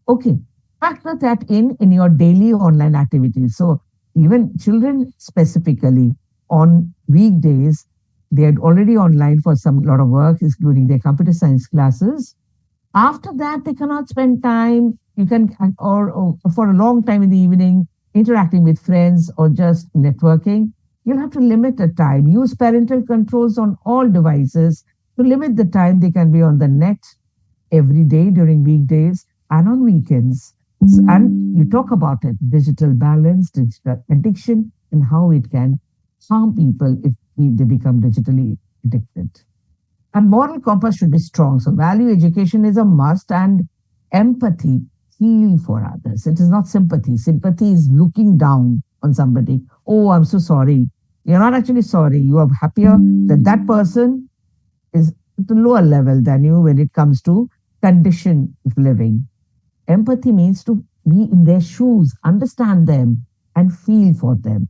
Okay, factor that in your daily online activities. So even children specifically on weekdays, they're already online for some lot of work, including their computer science classes. After that, they cannot spend time. You can, or for a long time in the evening, interacting with friends or just networking. You'll have to limit the time. Use parental controls on all devices to limit the time they can be on the net every day during weekdays and on weekends. And you talk about it: digital balance, digital addiction. and how it can harm people if they become digitally addicted. And moral compass should be strong. So value education is a must, and empathy, feeling for others. It is not sympathy. Sympathy is looking down on somebody. Oh, I'm so sorry. You're not actually sorry. You are happier that that person is at a lower level than you when it comes to condition of living. Empathy means to be in their shoes, understand them, and feel for them.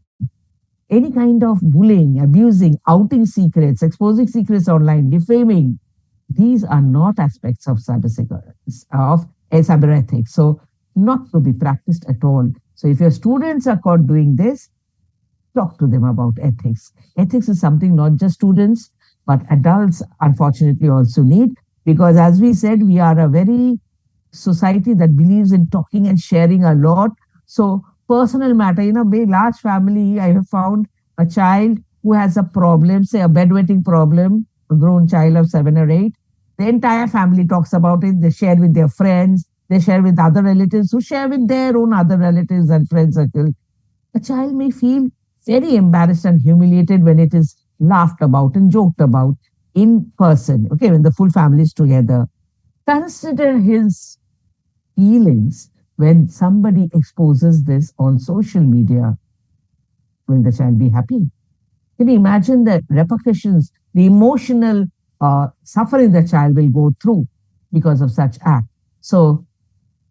Any kind of bullying, abusing, outing secrets, exposing secrets online, defaming, these are not aspects of cyber ethics. So not to be practiced at all. So if your students are caught doing this, talk to them about ethics. Ethics is something not just students, but adults unfortunately also need, because as we said, we are a very society that believes in talking and sharing a lot. So personal matter, in a very large family, I have found a child who has a problem, say a bedwetting problem, a grown child of 7 or 8. The entire family talks about it. They share with their friends. They share with other relatives who share with their own other relatives and friend circle. A child may feel very embarrassed and humiliated when it is laughed about and joked about in person, okay, when the full family is together. Consider his feelings when somebody exposes this on social media. Will the child be happy? Can you imagine the repercussions, the emotional suffering the child will go through because of such act? So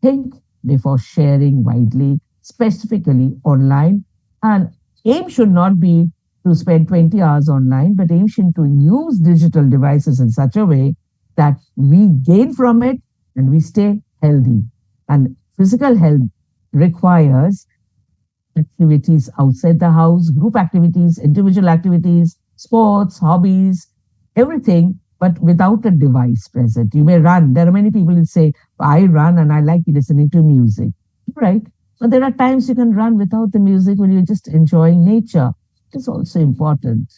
think before sharing widely, specifically online. And aim should not be to spend 20 hours online, but aim should to use digital devices in such a way that we gain from it and we stay healthy. And physical health requires activities outside the house, group activities, individual activities, sports, hobbies, everything, but without a device present. You may run. There are many people who say, I run and I like listening to music. Right? But there are times you can run without the music when you're just enjoying nature. It is also important.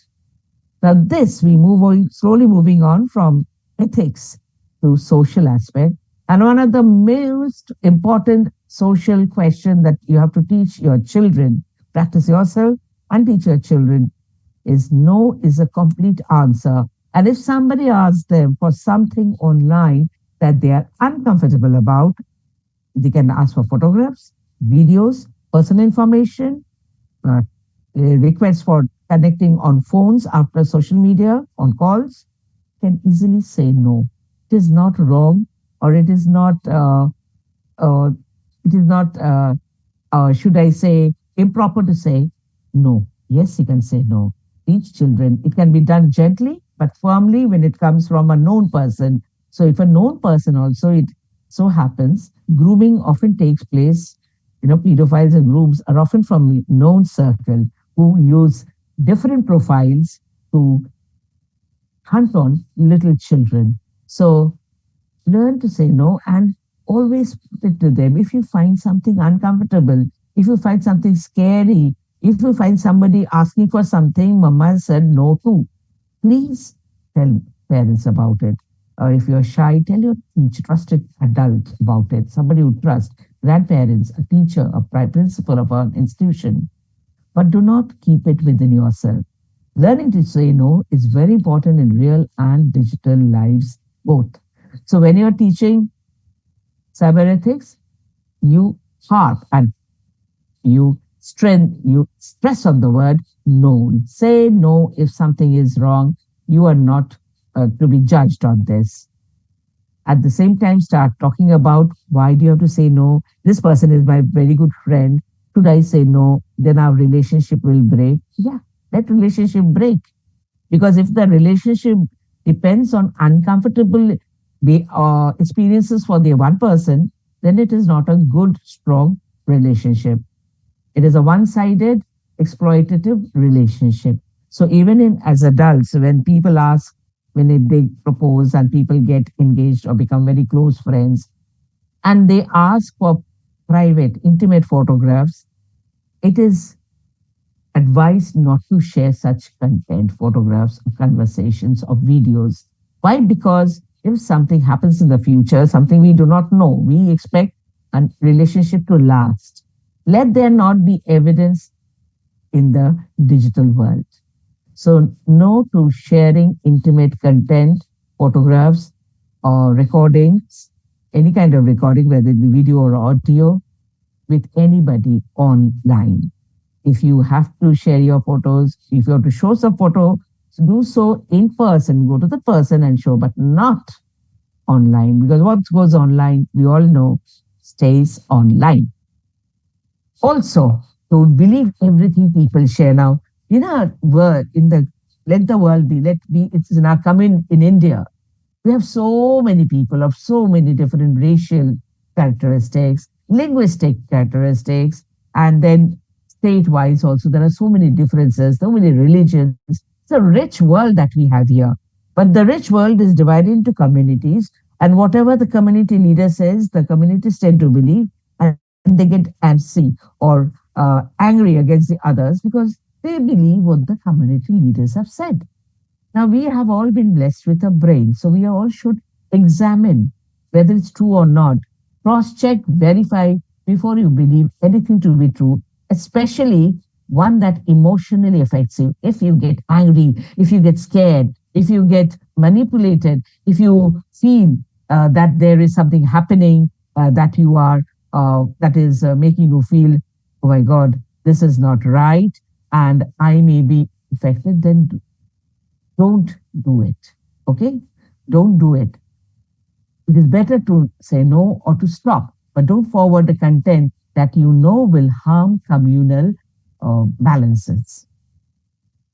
Now, this we move on, slowly moving on from ethics to social aspect. And one of the most important social question that you have to teach your children, practice yourself and teach your children, is no is a complete answer. And if somebody asks them for something online that they are uncomfortable about, they can ask for photographs, videos, personal information, uh, requests for connecting on phones after social media, on calls, can easily say no. It is not wrong, or uh, it is not, should I say, improper to say no. Yes, you can say no. Teach children. It can be done gently, but firmly when it comes from a known person. So if a known person also, it so happens, grooming often takes place. Pedophiles and grooms are often from known circle who use different profiles to hunt on little children. So learn to say no and always put it to them. If you find something uncomfortable, if you find something scary, if you find somebody asking for something mama said no to, please tell parents about it. Or if you're shy, tell your trusted adult about it, somebody you trust, grandparents, a teacher, a principal of an institution. But do not keep it within yourself. Learning to say no is very important in real and digital lives both. So when you're teaching cyber ethics, you harp and you stress on the word no. Say no if something is wrong. You are not to be judged on this. At the same time, start talking about why do you have to say no? This person is my very good friend. Should I say no? Then our relationship will break. Yeah, let relationship break. Because if the relationship depends on uncomfortable experiences for the one person, then it is not a good, strong relationship. It is a one-sided, exploitative relationship. So even in as adults, when people ask, when they propose and people get engaged or become very close friends, and they ask for private, intimate photographs, it is advised not to share such content, photographs, conversations, or videos. Why? Because if something happens in the future, something we do not know, we expect a relationship to last. Let there not be evidence in the digital world. So, no to sharing intimate content, photographs, or recordings, any kind of recording, whether it be video or audio, with anybody online. If you have to share your photos, if you have to show some photo, do so in person, go to the person and show, but not online, because what goes online, we all know, stays online. Also, don't believe everything people share now. In our world, in the let the world be, let be, it's in our coming in India. We have so many people of so many different racial characteristics, linguistic characteristics, and then state-wise also there are so many differences, so many religions. It's a rich world that we have here. But the rich world is divided into communities, and whatever the community leader says, the communities tend to believe, and they get antsy or angry against the others because they believe what the community leaders have said. Now, we have all been blessed with a brain, so we all should examine whether it's true or not. Cross check, verify before you believe anything to be true, especially one that emotionally affects you. If you get angry, if you get scared, if you get manipulated, if you feel that there is something happening that is making you feel, oh my God, this is not right, and I may be affected, then don't do it. Okay? Don't do it. It is better to say no or to stop, but don't forward the content that you know will harm communal balances.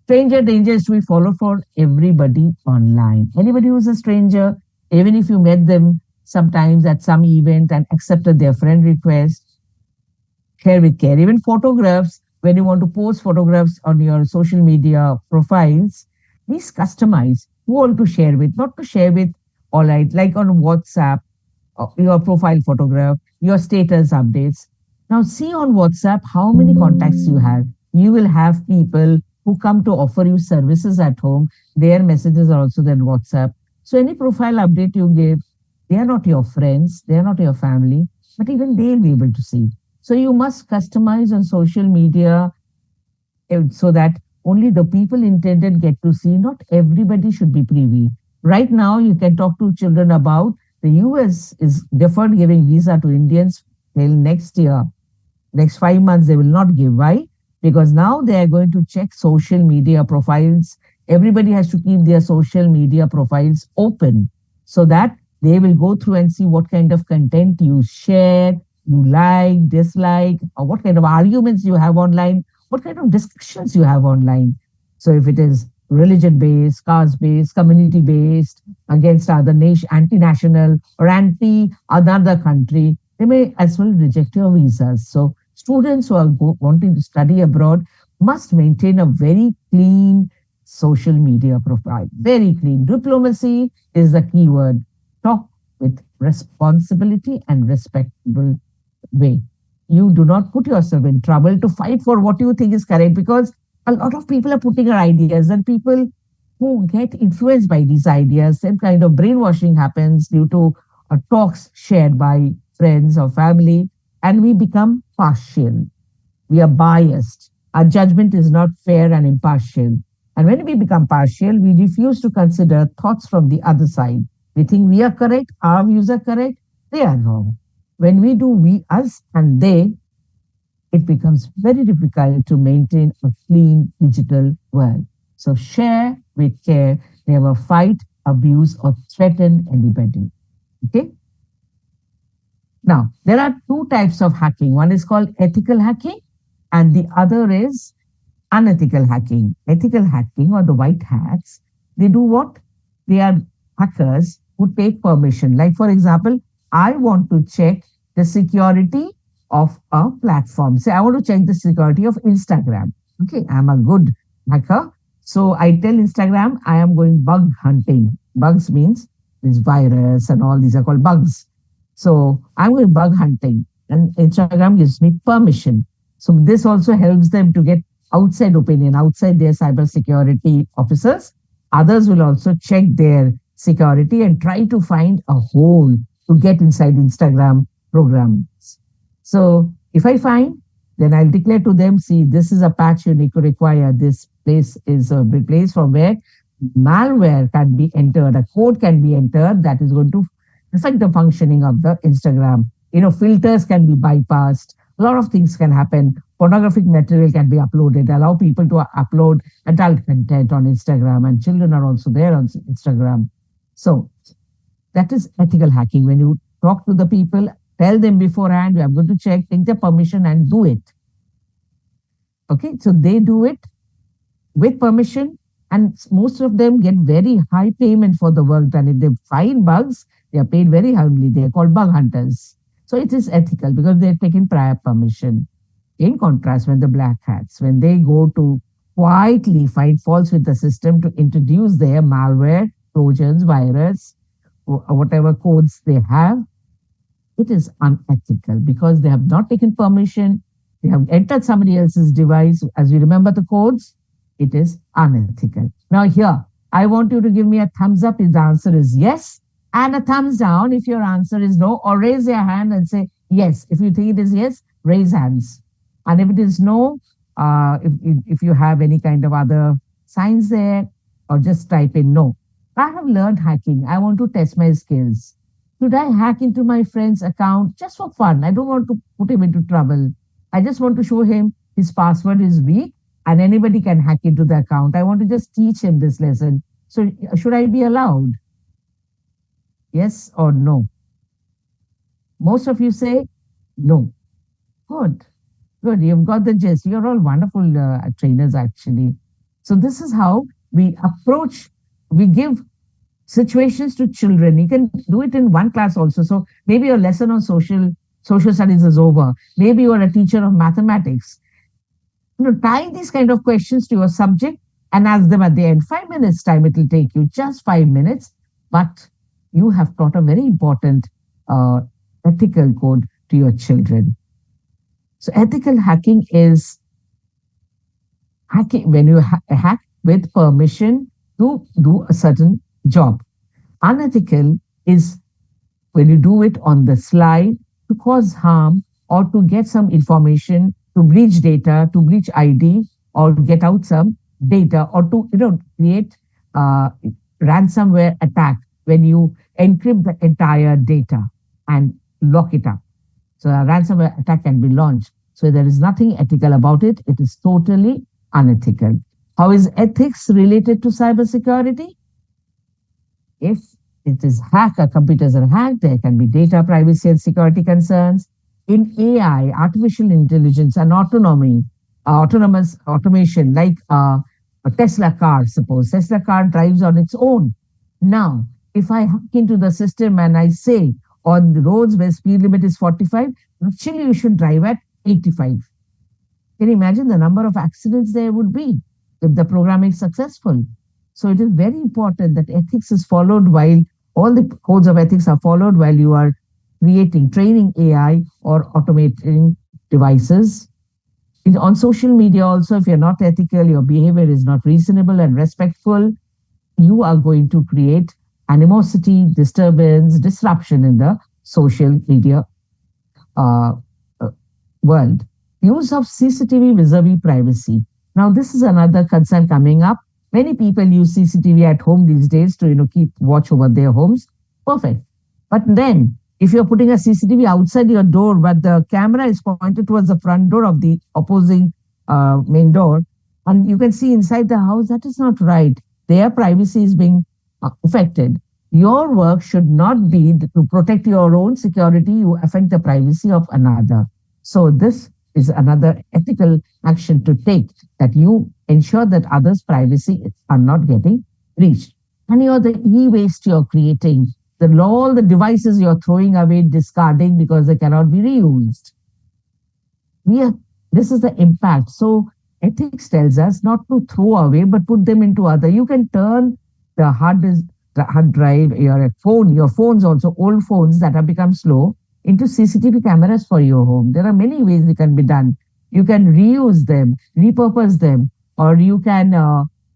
Stranger danger is to be followed for everybody online. Anybody who's a stranger, even if you met them sometimes at some event and accepted their friend request, share with care. Even photographs, when you want to post photographs on your social media profiles, please customize who want to share with, not to share with, all right, like on WhatsApp, your profile photograph, your status updates. Now, see on WhatsApp how many contacts you have. You will have people who come to offer you services at home. Their messages are also there in WhatsApp. So, any profile update you give, they are not your friends, they are not your family, but even they'll be able to see. So, you must customize on social media so that only the people intended get to see. Not everybody should be privy. Right now, you can talk to children about the US is deferred giving visa to Indians till next year. Next 5 months, they will not give. Why? Because now they are going to check social media profiles. Everybody has to keep their social media profiles open so that they will go through and see what kind of content you share, you like, dislike, or what kind of arguments you have online, what kind of discussions you have online. So if it is religion based, caste based, community based, against other nation, anti national or anti another country, they may as well reject your visas. So students who are wanting to study abroad must maintain a very clean social media profile. Very clean. Diplomacy is the key word. Talk with responsibility and respectable way. You do not put yourself in trouble to fight for what you think is correct, because a lot of people are putting our ideas, and people who get influenced by these ideas, same kind of brainwashing happens due to talks shared by friends or family, and we become partial. We are biased. Our judgment is not fair and impartial. And when we become partial, we refuse to consider thoughts from the other side. We think we are correct, our views are correct, they are wrong. When we do we, us, and they, it becomes very difficult to maintain a clean digital world. So share with care, never fight, abuse, or threaten anybody. Okay? Now, there are two types of hacking. One is called ethical hacking, and the other is unethical hacking. Ethical hacking, or the white hats, they do what? They are hackers who take permission. Like, for example, I want to check the security of a platform. Say, I want to check the security of Instagram. Okay, I'm a good hacker. So I tell Instagram, I am going bug hunting. Bugs means this virus and all these are called bugs. So I'm going bug hunting, and Instagram gives me permission. So this also helps them to get outside opinion, outside their cyber security officers. Others will also check their security and try to find a hole to get inside Instagram programs. So if I find then I'll declare to them, see, this is a patch you need to require. This place is a place from where malware can be entered, a code can be entered that is going to affect the functioning of the Instagram. Filters can be bypassed. A lot of things can happen. Pornographic material can be uploaded. Allow people to upload adult content on Instagram, and children are also there on Instagram. So that is ethical hacking. When you talk to the people, tell them beforehand, you are going to check, take their permission and do it. Okay, so they do it with permission, and most of them get very high payment for the work done. If they find bugs, they are paid very heavily. They are called bug hunters. So it is ethical because they're taken prior permission. In contrast, when the black hats, when they go to quietly find faults with the system to introduce their malware, trojans, virus, or whatever codes they have, it is unethical because they have not taken permission. They have entered somebody else's device. As we remember the codes, it is unethical. Now here, I want you to give me a thumbs up if the answer is yes, and a thumbs down if your answer is no, or raise your hand and say yes. If you think it is yes, raise hands. And if it is no, if you have any kind of other signs there, or just type in no. I have learned hacking. I want to test my skills. Should I hack into my friend's account just for fun? I don't want to put him into trouble. I just want to show him his password is weak and anybody can hack into the account. I want to just teach him this lesson. So should I be allowed? Yes or no? Most of you say no. Good. Good. You've got the gist. You're all wonderful trainers, actually. So this is how we approach, we give situations to children. You can do it in one class also. So maybe your lesson on social studies is over. Maybe you are a teacher of mathematics. Tie these kind of questions to your subject and ask them at the end. 5 minutes time it will take you, just 5 minutes. But you have taught a very important ethical code to your children. So ethical hacking is hacking when you hack with permission to do a certain job. Unethical is when you do it on the sly to cause harm or to get some information, to breach data, to breach ID, or get out some data, or to create ransomware attack when you encrypt the entire data and lock it up. So a ransomware attack can be launched. So there is nothing ethical about it. It is totally unethical. How is ethics related to cybersecurity? If it is hacked, computers are hacked, there can be data privacy and security concerns. In AI, artificial intelligence and autonomous automation, like a Tesla car, suppose Tesla car drives on its own. Now, if I hack into the system and I say on the roads where speed limit is 45, actually you should drive at 85. Can you imagine the number of accidents there would be if the program is successful? So it is very important that ethics is followed while all the codes of ethics are followed while you are training AI or automating devices. On social media also, if you're not ethical, your behavior is not reasonable and respectful, you are going to create animosity, disturbance, disruption in the social media world. Use of CCTV vis-a-vis privacy. Now, this is another concern coming up. Many people use CCTV at home these days to keep watch over their homes. Perfect. But then, if you're putting a CCTV outside your door, but the camera is pointed towards the front door of the opposing main door, and you can see inside the house, that is not right. Their privacy is being affected. Your work should not be to protect your own security. You affect the privacy of another. So this is another ethical action to take, that you ensure that others' privacy are not getting breached. And the e-waste you're creating, all the devices you're throwing away, discarding because they cannot be reused. This is the impact. So ethics tells us not to throw away, but put them into other. You can turn the hard drive, your phones also, old phones that have become slow, into CCTV cameras for your home. There are many ways it can be done. You can reuse them, repurpose them, or you can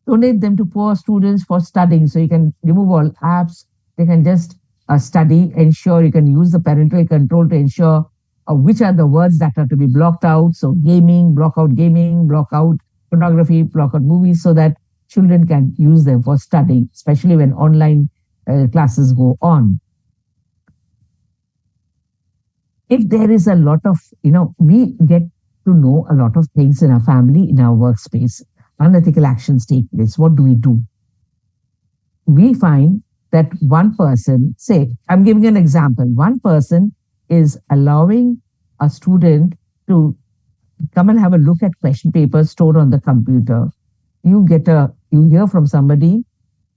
donate them to poor students for studying. So you can remove all apps. They can just study, ensure you can use the parental control to ensure which are the words that are to be blocked out. So gaming, block out pornography, block out movies, so that children can use them for studying, especially when online classes go on. If there is a lot of, we get to know a lot of things in our family, in our workspace, unethical actions take place. What do we do? We find that one person, say, I'm giving an example, one person is allowing a student to come and have a look at question papers stored on the computer. You hear from somebody,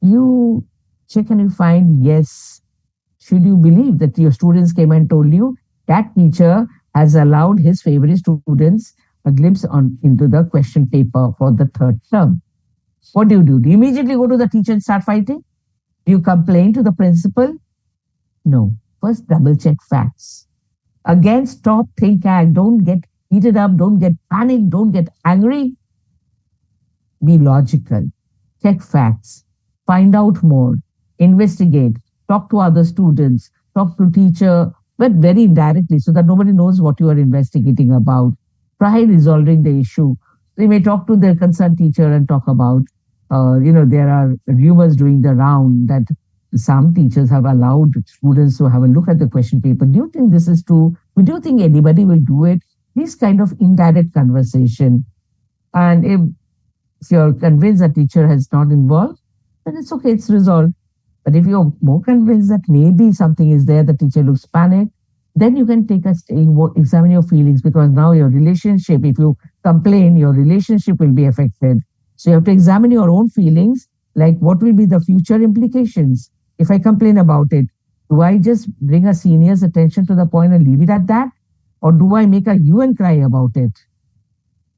you check and you find, yes, should you believe that your students came and told you that teacher has allowed his favorite students a glimpse into the question paper for the third term? What do? Do you immediately go to the teacher and start fighting? Do you complain to the principal? No. First, double check facts. Again, stop, think, act. Don't get heated up. Don't get panicked. Don't get angry. Be logical. Check facts. Find out more. Investigate. Talk to other students. Talk to teacher, but very indirectly, so that nobody knows what you are investigating about. Try resolving the issue. They may talk to their concerned teacher and talk about, there are rumors doing the round that some teachers have allowed students to have a look at the question paper. Do you think this is true? Do you think anybody will do it? This kind of indirect conversation. And if you're convinced that teacher has not involved, then it's okay, it's resolved. But if you're more convinced that maybe something is there, the teacher looks panicked, then you can take a stay, examine your feelings, because now your relationship, if you complain, your relationship will be affected. So you have to examine your own feelings, like what will be the future implications if I complain about it? Do I just bring a senior's attention to the point and leave it at that? Or do I make a hue and cry about it?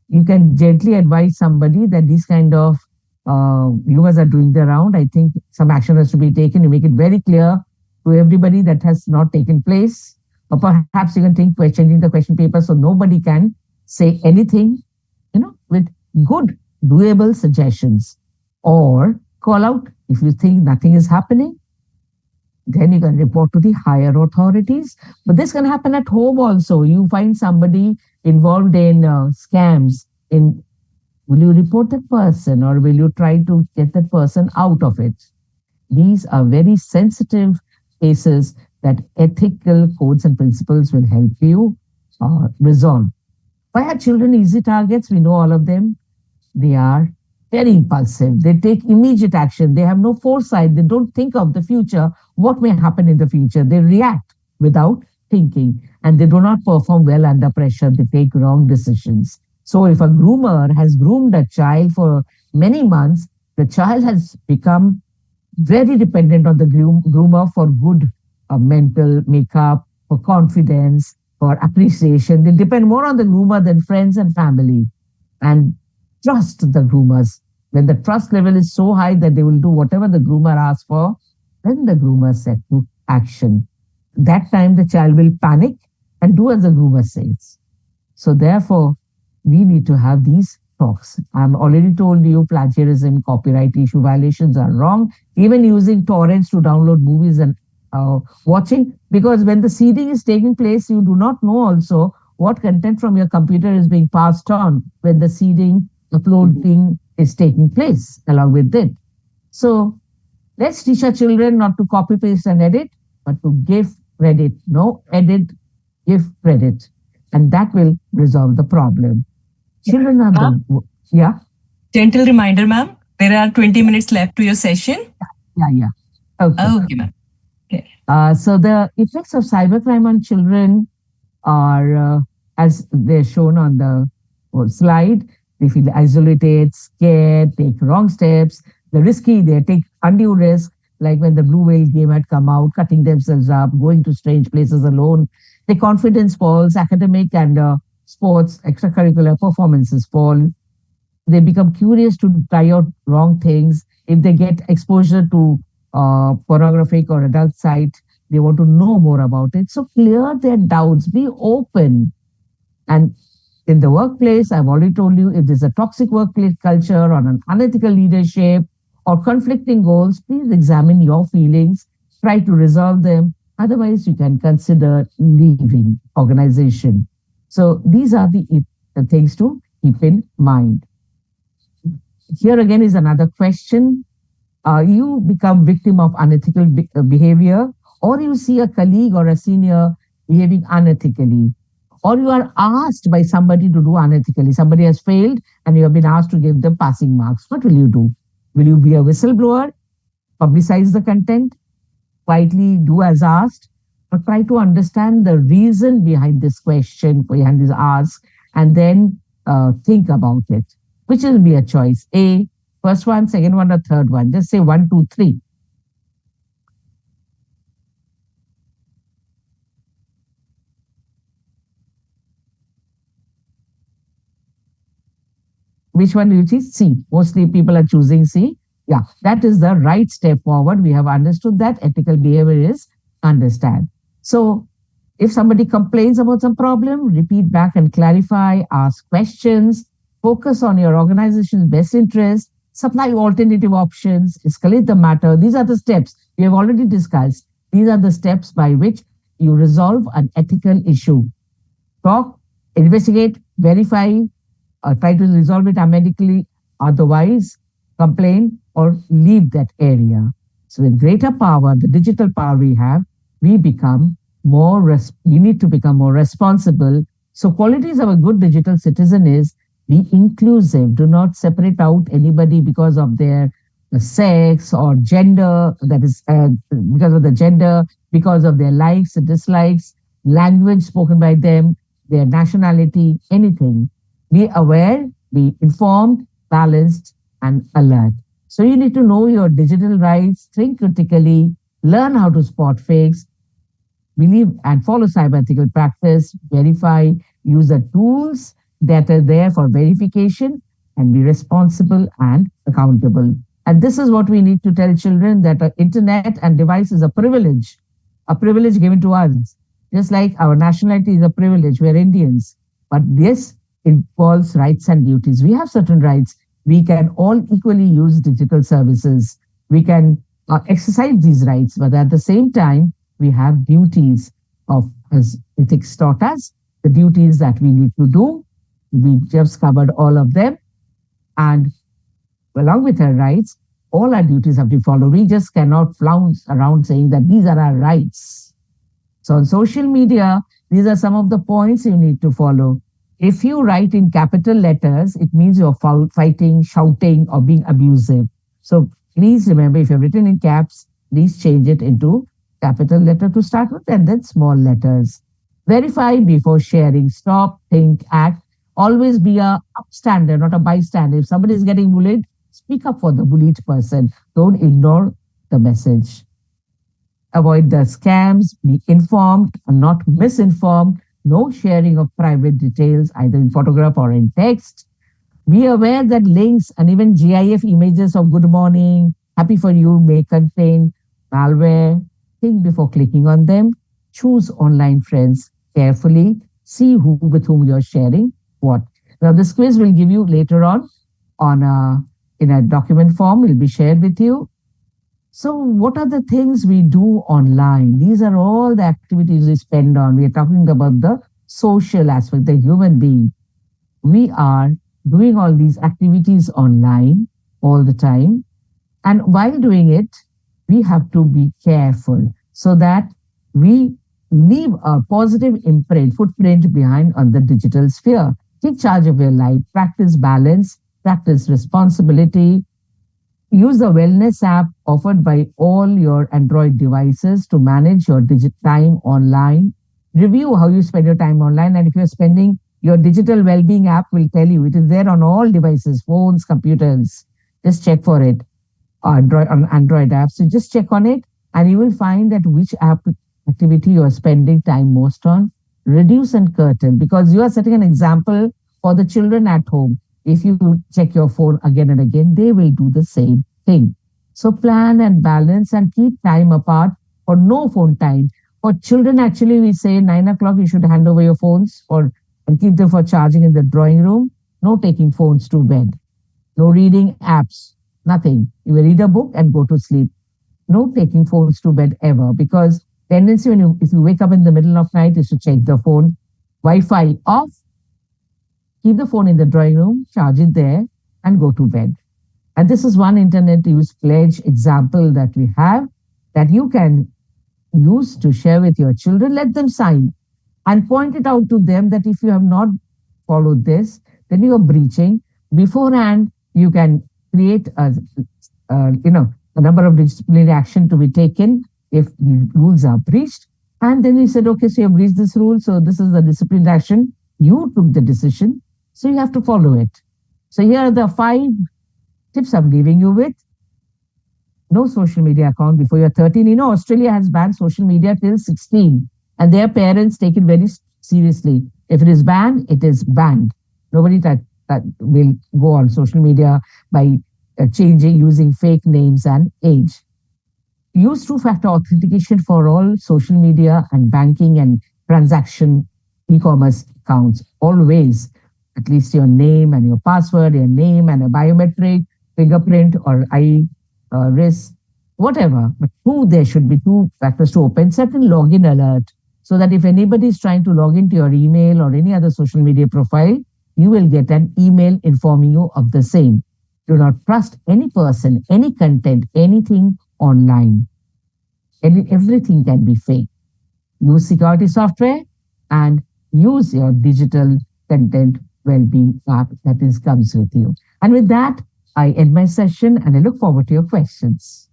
You can gently advise somebody that these kind of rumors are doing the round. I think some action has to be taken. You make it very clear to everybody that has not taken place. Or perhaps you can think changing the question paper so nobody can say anything, with good, doable suggestions. Or call out if you think nothing is happening. Then you can report to the higher authorities. But this can happen at home also. You find somebody involved in scams. Will you report that person, or will you try to get that person out of it? These are very sensitive cases that ethical codes and principles will help you resolve. Why are children easy targets? We know all of them. They are very impulsive. They take immediate action. They have no foresight. They don't think of the future, what may happen in the future. They react without thinking, and they do not perform well under pressure. They take wrong decisions. So if a groomer has groomed a child for many months, the child has become very dependent on the groomer for good mental makeup, for confidence, for appreciation. They depend more on the groomer than friends and family. And trust the groomers. When the trust level is so high that they will do whatever the groomer asks for, then the groomer set to action. That time the child will panic and do as the groomer says. So therefore, we need to have these talks. I've already told you plagiarism, copyright issue violations are wrong. Even using torrents to download movies and watching, because when the seeding is taking place, you do not know also what content from your computer is being passed on when the seeding, uploading is taking place along with it. So let's teach our children not to copy, paste, and edit, but to give credit. No, edit, give credit. And that will resolve the problem. Children are the, yeah. Gentle reminder, ma'am. There are 20 minutes left to your session. Yeah. Okay. Okay, ma'am. Okay. So the effects of cybercrime on children are, as they're shown on the slide, they feel isolated, scared, take wrong steps. They're risky, they take undue risk, like when the Blue Whale game had come out, cutting themselves up, going to strange places alone. Their confidence falls, academic and sports, extracurricular performances fall. They become curious to try out wrong things. If they get exposure to pornographic or adult site, they want to know more about it. So clear their doubts, be open. And in the workplace, I've already told you, if there's a toxic workplace culture or an unethical leadership or conflicting goals, please examine your feelings, try to resolve them, Otherwise, you can consider leaving organization. So these are the things to keep in mind. Here again is another question. You become victim of unethical behavior, or you see a colleague or a senior behaving unethically, or you are asked by somebody to do unethically. Somebody has failed and you have been asked to give them passing marks. What will you do? Will you be a whistleblower, publicize the content, quietly do as asked, or try to understand the reason behind this question, behind this ask, and then think about it? Which will be a choice? A, first one, second one, or third one? Just say one, two, three. Which one do you choose? C. Mostly people are choosing C. Yeah, that is the right step forward. We have understood that ethical behavior is understand. So if somebody complains about some problem, repeat back and clarify, ask questions, focus on your organization's best interest, supply alternative options, escalate the matter. These are the steps we have already discussed. These are the steps by which you resolve an ethical issue. Talk, investigate, verify, try to resolve it amicably, otherwise complain or leave that area. So with greater power, the digital power we have, we become we need to become more responsible. So qualities of a good digital citizen is be inclusive. Do not separate out anybody because of their sex or gender, that is because of the gender, because of their likes and dislikes, language spoken by them, their nationality, anything. Be aware, be informed, balanced, and alert. So you need to know your digital rights, think critically, learn how to spot fakes, believe and follow cyber ethical practice, verify, use the tools that are there for verification, and be responsible and accountable. And this is what we need to tell children, that internet and device is a privilege given to us. Just like our nationality is a privilege, we are Indians. But this involves rights and duties. We have certain rights. We can all equally use digital services. We can exercise these rights, but at the same time, we have duties of, as ethics taught us, the duties that we need to do. We just covered all of them. And along with our rights, all our duties have to follow. We just cannot flounce around saying that these are our rights. So on social media, these are some of the points you need to follow. If you write in capital letters, it means you're fighting, shouting, or being abusive. So please remember, if you've written in caps, please change it into capital letter to start with, and then small letters. Verify before sharing. Stop, think, act. Always be a upstander, not a bystander. If somebody is getting bullied, speak up for the bullied person. Don't ignore the message. Avoid the scams. Be informed and not misinformed. No sharing of private details, either in photograph or in text. Be aware that links and even GIF images of good morning, happy for you may contain malware. Think before clicking on them. Choose online friends carefully. See who with whom you're sharing what. Now, this quiz will give you later on in a document form, will be shared with you. So what are the things we do online? These are all the activities we spend on. We are talking about the social aspect, the human being. We are doing all these activities online all the time. And while doing it, we have to be careful so that we leave a positive imprint, footprint behind on the digital sphere. Take charge of your life, practice balance, practice responsibility. Use the wellness app offered by all your Android devices to manage your time online. Review how you spend your time online. And if you're spending, your digital well-being app will tell you. It is there on all devices, phones, computers. Just check for it. On Android apps, so just check on it and you will find that which activity you are spending time most on. Reduce and curtail, because you are setting an example for the children at home. If you check your phone again and again, they will do the same thing. So plan and balance and keep time apart for no phone time. For children, actually, we say 9 o'clock, you should hand over your phones and keep them for charging in the drawing room. No taking phones to bed. No reading apps. Nothing. You will read a book and go to sleep. No taking phones to bed ever, because tendency when if you wake up in the middle of night is to check the phone, Wi-Fi off, keep the phone in the drawing room, charge it there, and go to bed. And this is one internet use pledge example that we have that you can use to share with your children. Let them sign and point it out to them that if you have not followed this, then you are breaching. Beforehand, you can create a number of disciplinary action to be taken if the rules are breached. And then we said, okay, so you have breached this rule, so this is the disciplinary action. You took the decision, so you have to follow it. So here are the 5 tips I'm leaving you with. No social media account before you're 13. You know, Australia has banned social media till 16, and their parents take it very seriously. If it is banned, it is banned. Nobody that will go on social media by using fake names and age. Use two-factor authentication for all social media and banking and transaction e-commerce accounts. Always, at least your name and your password, your name and a biometric, fingerprint or iris, whatever. But there should be 2 factors to open. Set a login alert so that if anybody is trying to log into your email or any other social media profile, you will get an email informing you of the same. Do not trust any person, any content, anything online. Everything can be fake. Use security software and use your digital content well-being app that comes with you. And with that, I end my session and I look forward to your questions.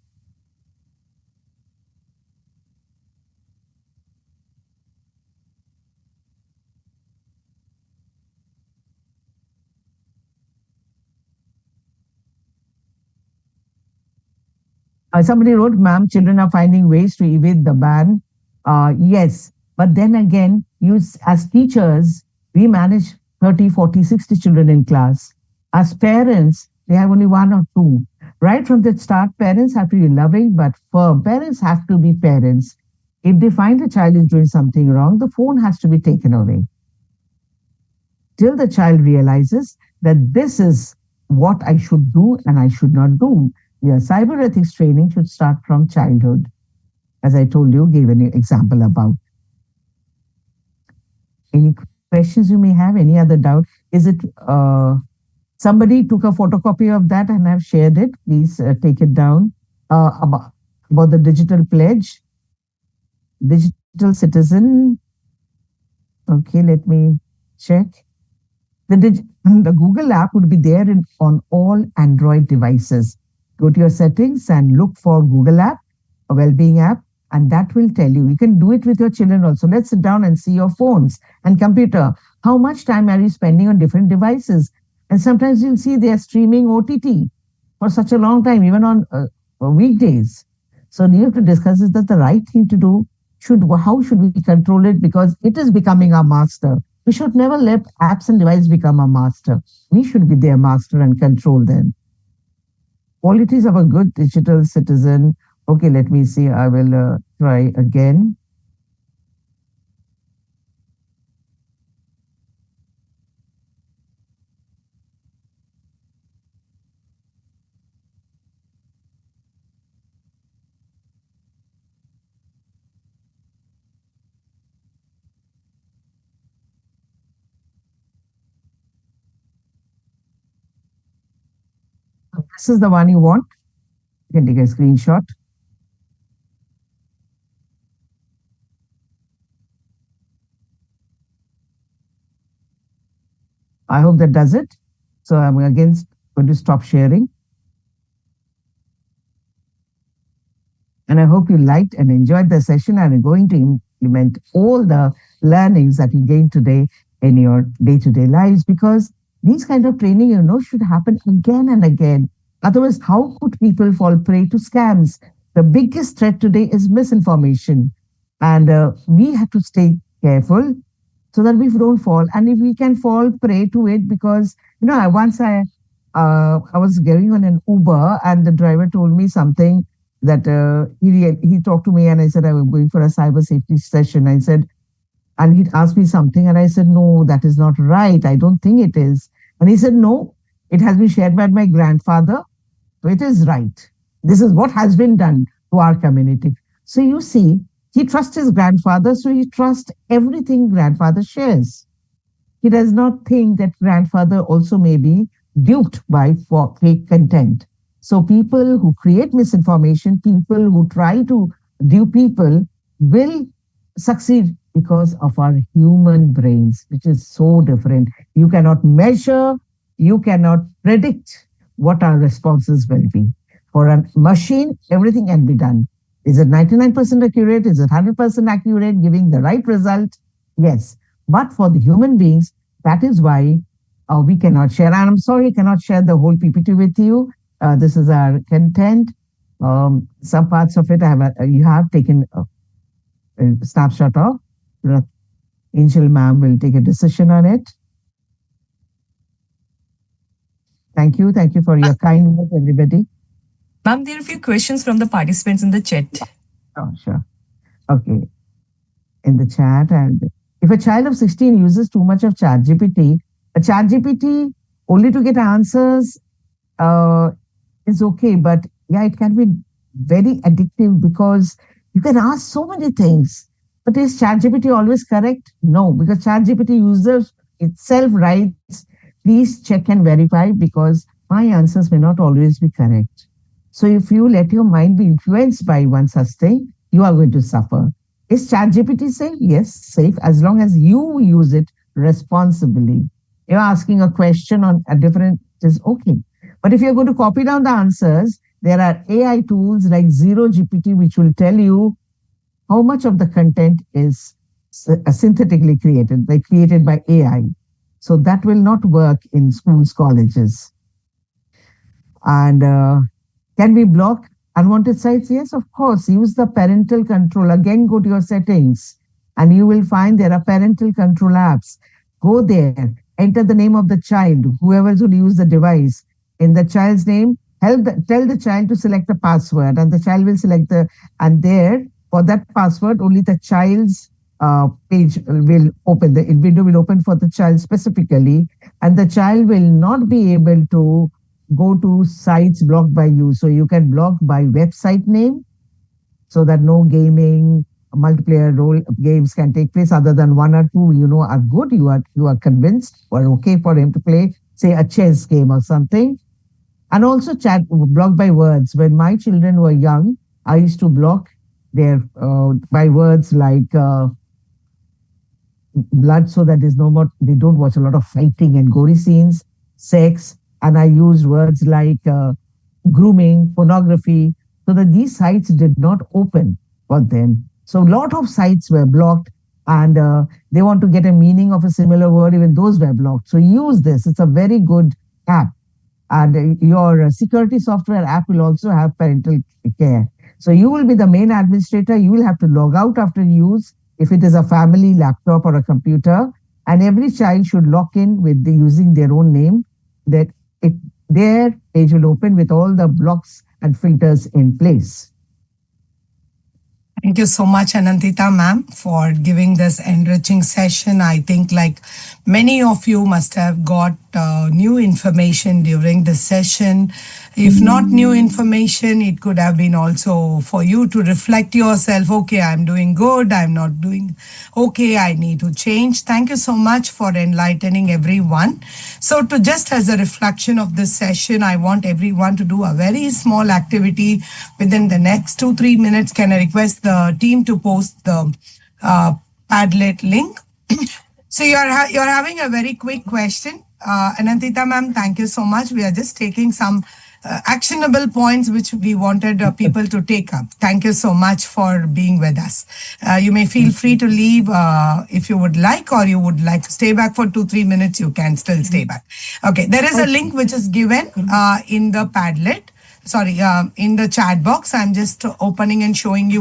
Somebody wrote, ma'am, children are finding ways to evade the ban. Yes, but then again, as teachers, we manage 30, 40, 60 children in class. As parents, they have only 1 or 2. Right from the start, parents have to be loving but firm. Parents have to be parents. If they find the child is doing something wrong, the phone has to be taken away. Till the child realizes that this is what I should do and I should not do. Your cyber ethics training should start from childhood. As I told you, gave an example about. Any questions you may have, any other doubt? Is it somebody took a photocopy of that and I've shared it? Please take it down. About the digital pledge, digital citizen. Okay, let me check. The Google app would be there on all Android devices. Go to your settings and look for Google app, a well-being app, and that will tell you. You can do it with your children also. Let's sit down and see your phones and computer. How much time are you spending on different devices? And sometimes you'll see they are streaming OTT for such a long time, even on weekdays. So you have to discuss, is that the right thing to do? How should we control it? Because it is becoming our master. We should never let apps and devices become our master. We should be their master and control them. Qualities of a good digital citizen. Okay, let me see. I will try again. This is the one you want. You can take a screenshot. I hope that does it. So I'm again going to stop sharing. And I hope you liked and enjoyed the session and are going to implement all the learnings that you gained today in your day-to-day lives, because these kind of training, should happen again and again. Otherwise, how could people fall prey to scams? The biggest threat today is misinformation. And we have to stay careful so that we don't fall. And if we can fall prey to it, because, once I was getting on an Uber and the driver told me something that he talked to me and I said, I was going for a cyber safety session. I said, and he asked me something and I said, no, that is not right. I don't think it is. And he said, no, it has been shared by my grandfather. So it is right. This is what has been done to our community. So you see, He trusts his grandfather, so he trusts everything grandfather shares. He does not think that grandfather also may be duped by fake content. So people who create misinformation, people who try to dupe people will succeed because of our human brains, which is so different. You cannot measure, you cannot predict what our responses will be. For a machine, everything can be done. Is it 99% accurate? Is it 100% accurate, giving the right result? Yes. But for the human beings, that is why we cannot share. And I'm sorry, I cannot share the whole PPT with you. This is our content. Some parts of it you have taken a snapshot of. Angel ma'am will take a decision on it. Thank you. Thank you for your kind words, everybody. Ma'am, there are a few questions from the participants in the chat. Oh, sure. Okay. In the chat. And if a child of 16 uses too much of ChatGPT, a ChatGPT only to get answers is okay. But yeah, it can be very addictive because you can ask so many things. But is ChatGPT always correct? No, because ChatGPT users itself writes, please check and verify because my answers may not always be correct. So if you let your mind be influenced by one such thing, you are going to suffer. Is ChatGPT safe? Yes, safe as long as you use it responsibly. You're asking a question on a different, it is okay. But if you're going to copy down the answers, there are AI tools like Zero GPT, which will tell you how much of the content is synthetically created, like created by AI. So that will not work in schools, colleges. And can we block unwanted sites? Yes, of course. Use the parental control. Again, go to your settings and you will find there are parental control apps. Go there, enter the name of the child, whoever is going to use the device. In the child's name, tell the child to select the password and the child will select and there for that password, only the child's page will open, the window will open for the child specifically, and the child will not be able to go to sites blocked by you. So you can block by website name so that no gaming, multiplayer role games can take place other than one or two, are good. You are convinced or okay for him to play, say a chess game or something. And also chat blocked by words. When my children were young, I used to block their by words like blood, so that there's no more, they don't watch a lot of fighting and gory scenes, sex, and I used words like grooming, pornography, so that these sites did not open for them. So a lot of sites were blocked and they want to get a meaning of a similar word, even those were blocked. So use this, it's a very good app. And your security software app will also have parental care. So you will be the main administrator. You will have to log out after use if it is a family laptop or a computer. And every child should log in with using their own name. That their page will open with all the blocks and filters in place. Thank you so much, Anantita ma'am, for giving this enriching session. I think like many of you must have got new information during the session. If not new information, it could have been also for you to reflect yourself. Okay, I'm doing good. I'm not doing okay. I need to change. Thank you so much for enlightening everyone. So to just as a reflection of this session, I want everyone to do a very small activity within the next 2-3 minutes. Can I request the team to post the Padlet link? So you're having a very quick question. Anantita ma'am, thank you so much. We are just taking some actionable points which we wanted people to take up. Thank you so much for being with us. You may feel free to leave if you would like, or you would like to stay back for 2-3 minutes, you can still stay back. Okay, there is a link which is given in the Padlet, sorry, in the chat box. I'm just opening and showing you